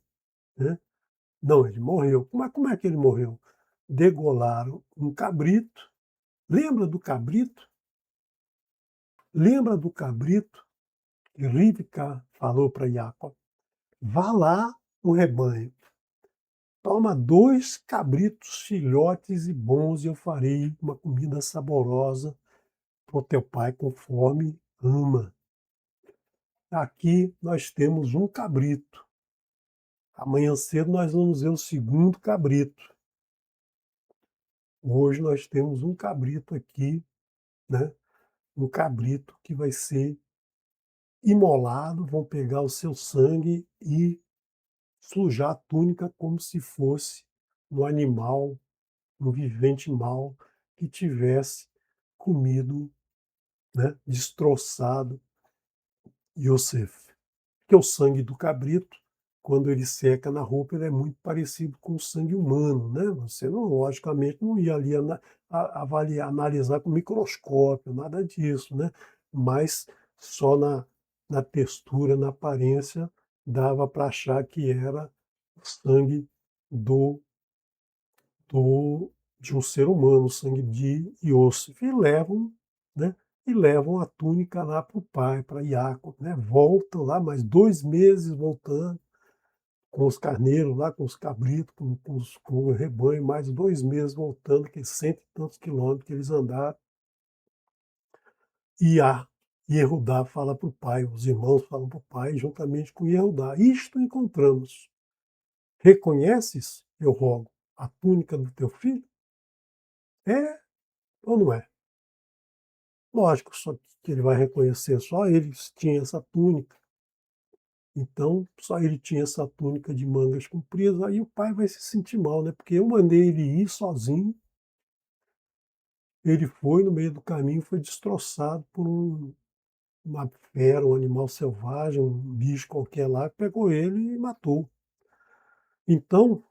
Né? Não, ele morreu. Mas como é que ele morreu? Degolaram um cabrito. Lembra do cabrito? Lembra do cabrito que Rivka falou para Jacob? Vá lá no rebanho, toma 2 cabritos filhotes e bons e eu farei uma comida saborosa para o teu pai conforme ama. Aqui nós temos um cabrito. Amanhã cedo nós vamos ver o segundo cabrito. Hoje nós temos um cabrito aqui, né? Um cabrito que vai ser imolado, vão pegar o seu sangue e sujar a túnica como se fosse um animal, um vivente mau que tivesse comido, né? Destroçado Yosef. Porque o sangue do cabrito, quando ele seca na roupa, ele é muito parecido com o sangue humano, né? Você não, logicamente, não ia ali avaliar, analisar com microscópio, nada disso, né? Mas só na textura, na aparência, dava para achar que era o sangue do, de um ser humano, o sangue de Iosif. E levam, né? E levam a túnica lá para o pai, para Jacob, né? Voltam lá, mais 2 meses voltando, com os carneiros lá, com os cabritos, com o rebanho, mais 2 meses voltando, aqueles 100 e tantos quilômetros que eles andaram. E Yehudá fala para o pai, os irmãos falam para o pai, juntamente com Yehudá. Isto encontramos. Reconheces, eu rogo, a túnica do teu filho? É ou não é? Lógico, só que ele vai reconhecer, só ele tinha essa túnica. Então, só ele tinha essa túnica de mangas compridas, aí o pai vai se sentir mal, né? Porque eu mandei ele ir sozinho, ele foi no meio do caminho, foi destroçado por uma fera, um animal selvagem, um bicho qualquer lá, pegou ele e matou. Então,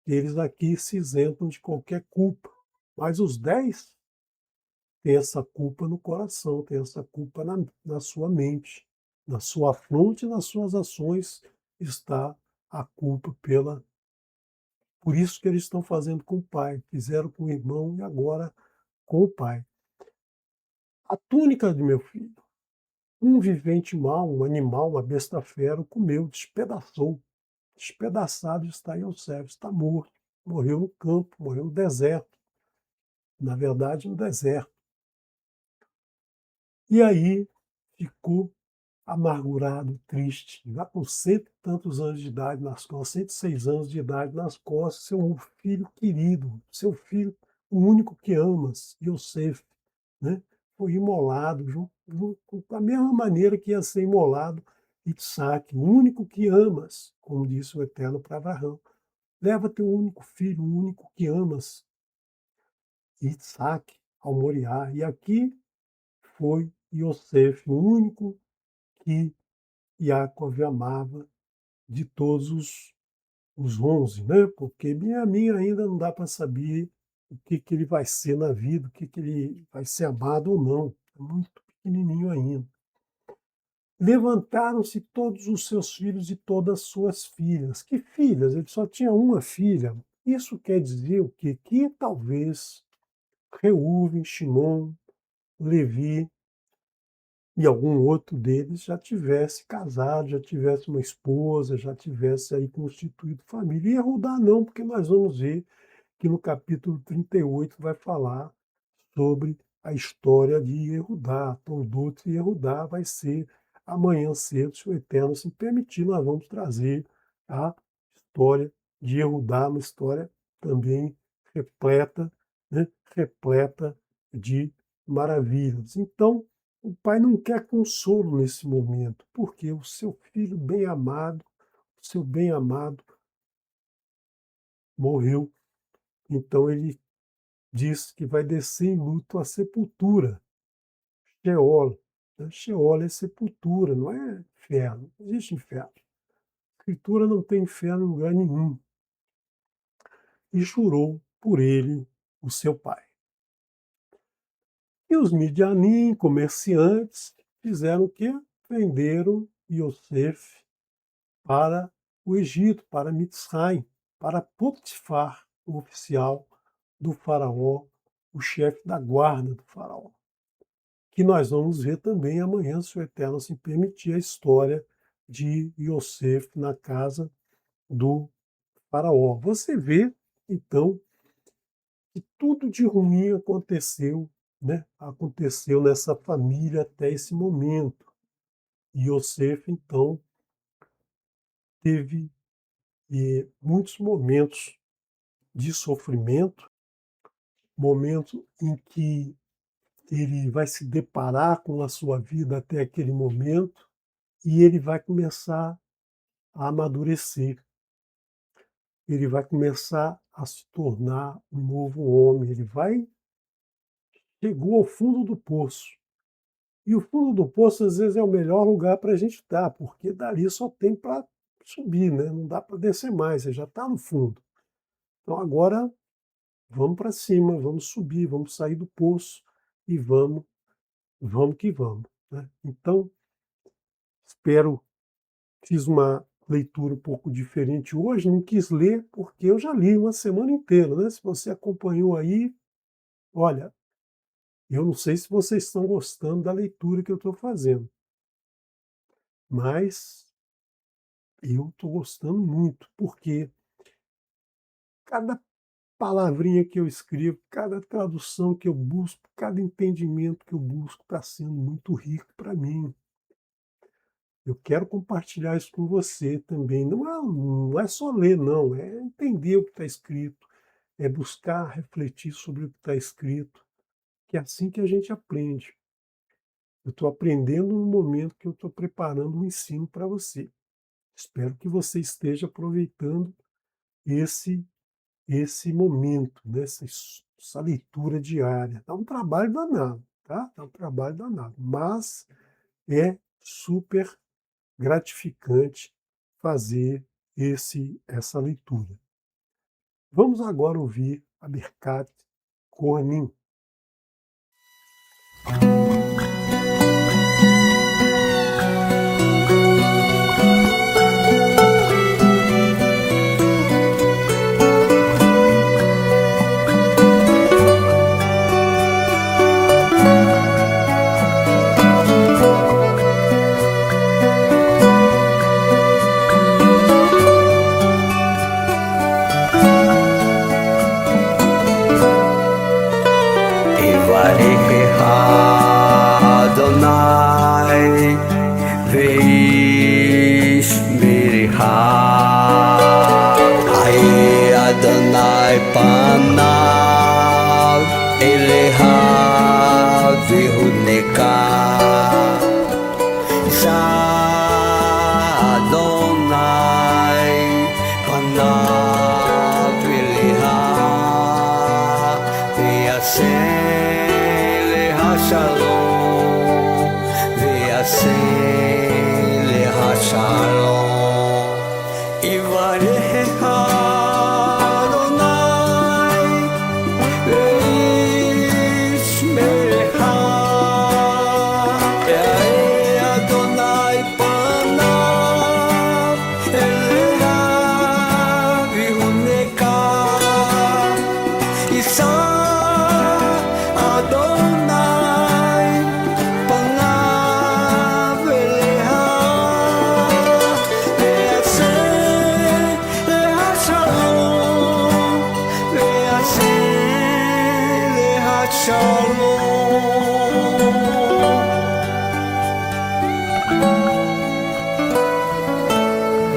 eles aqui se isentam de qualquer culpa. Mas os 10 têm essa culpa no coração, têm essa culpa na sua mente. Na sua fronte, nas suas ações, está a culpa por isso que eles estão fazendo com o pai. Fizeram com o irmão e agora com o pai. a túnica de meu filho. Um vivente mau, um animal, uma besta fera, o comeu, despedaçou. Despedaçado está Yosef, está morto. Morreu no campo, morreu no deserto. Na verdade, no deserto. E aí ficou amargurado, triste, já com 100 e tantos anos de idade nas costas, 106 anos de idade nas costas, seu filho querido, seu filho, o único que amas, Yosef, né? Foi imolado da mesma maneira que ia ser imolado Isaac, o único que amas, como disse o Eterno para Abraão. Leva teu único filho, o único que amas, Isaac, ao Moriá. E aqui foi Yosef, o único que Yaakov amava de todos os 11, né? Porque Benjamim ainda não dá para saber o que ele vai ser na vida, o que ele vai ser amado ou não. É muito pequenininho ainda. Levantaram-se todos os seus filhos e todas as suas filhas. Que filhas? Ele só tinha uma filha. Isso quer dizer o quê? Que talvez Reuven, Shimon, Levi e algum outro deles já tivesse casado, já tivesse uma esposa, já tivesse aí constituído família. E Yehudá não, porque nós vamos ver que no capítulo 38 vai falar sobre a história de Yehudá. Toldot e Yehudá vai ser amanhã cedo, se o Eterno se permitir, nós vamos trazer a história de Yehudá, uma história também repleta, né, repleta de maravilhas. Então, o pai não quer consolo nesse momento, porque o seu filho bem amado, o seu bem amado, morreu. Então ele diz que vai descer em luto à sepultura, Sheol. Sheol é sepultura, não é inferno. Não existe inferno. A Escritura não tem inferno em lugar nenhum. E jurou por ele, o seu pai. E os midianim, comerciantes, fizeram o quê? Venderam Yosef para o Egito, para Mitzrayim, para Potifar, o oficial do faraó, o chefe da guarda do faraó. Que nós vamos ver também amanhã, se o Eterno se permitir, a história de Yosef na casa do faraó. Você vê, então, que tudo de ruim aconteceu, né? Aconteceu nessa família até esse momento. E Yosef, então, teve muitos momentos de sofrimento, momentos em que ele vai se deparar com a sua vida até aquele momento e ele vai começar a amadurecer. Ele vai começar a se tornar um novo homem. Chegou ao fundo do poço. E o fundo do poço, às vezes, é o melhor lugar para a gente estar, porque dali só tem para subir, né? Não dá para descer mais, você já está no fundo. Então agora vamos para cima, vamos subir, vamos sair do poço e vamos que vamos, né? Então, espero, fiz uma leitura um pouco diferente hoje, não quis ler porque eu já li uma semana inteira, né? Se você acompanhou aí, olha, eu não sei se vocês estão gostando da leitura que eu estou fazendo, mas eu estou gostando muito, porque cada palavrinha que eu escrevo, cada tradução que eu busco, cada entendimento que eu busco está sendo muito rico para mim. Eu quero compartilhar isso com você também. Não é só ler, não, é entender o que está escrito, é buscar refletir sobre o que está escrito, que é assim que a gente aprende. Eu estou aprendendo no momento que eu estou preparando um ensino para você. Espero que você esteja aproveitando esse momento, né? Essa leitura diária. Dá um trabalho danado, tá? Dá um trabalho danado, mas é super gratificante fazer essa leitura. Vamos agora ouvir a Birkat Kohanim. וישא אדוני פניו אליה ויעשה לה שלום ויעשה לה שלום יברך אדוני וישמרך יאיר אדוני פניו אליה ויחונקה יישא אדוני פניו אליה ויעשה לה שלום ויעשה לה שלום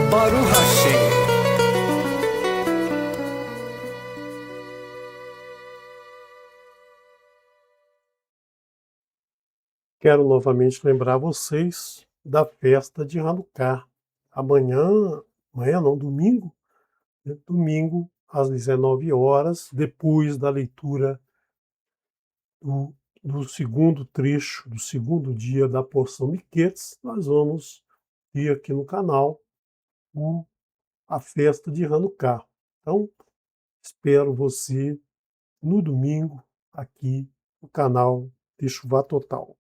ברוך השם. Quero novamente lembrar vocês da festa de Hanukkah. Amanhã não, domingo, né? Domingo às 19 horas, depois da leitura do segundo trecho, do segundo dia da porção Miquetes, nós vamos ter aqui no canal a festa de Hanukkah. Então, espero você no domingo aqui no canal Techuvá Total.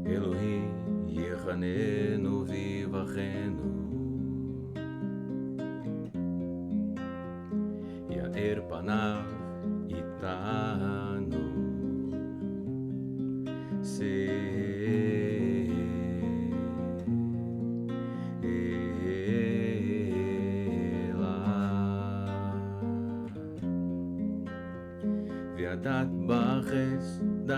אלוהים יחננו ויברכנו, יאר פניו איתנו, סלע וידעת בחסדך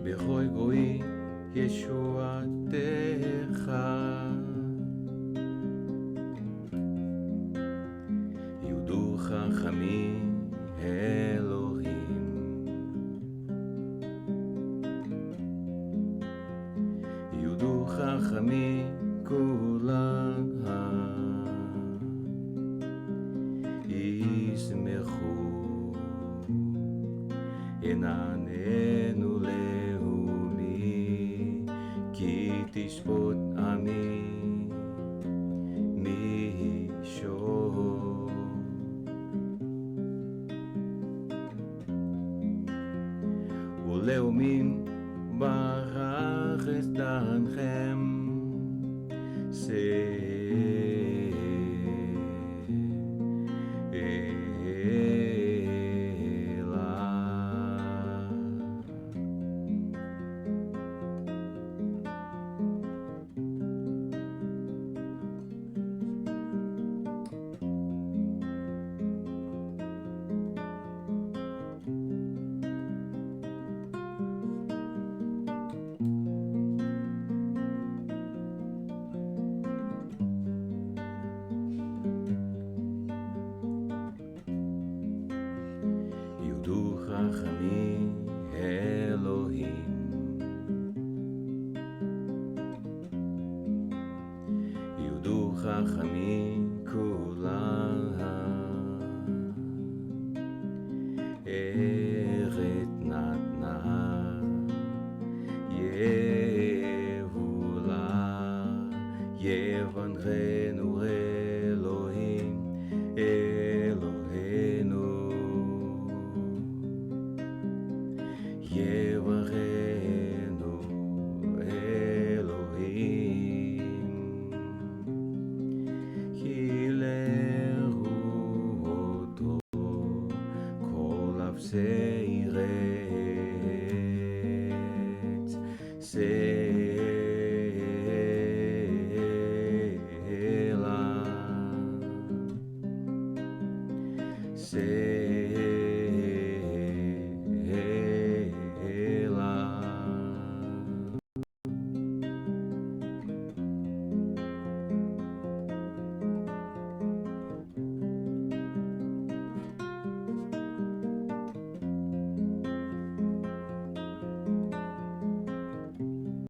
בכל גוי ישועתך יודו חכמים אלוהים יודו חכמים כולם ישמחו עננינו לאומי כי תשפוט עמי מישור ולאומים בארץ דנכם יודו חכמים אלוהים יודו חכמים כולם ארץ נתנה יבולה יברכנו אלוהים אלוהינו יברכנו אלוהים ילכו אותו כל אפסי רעהו se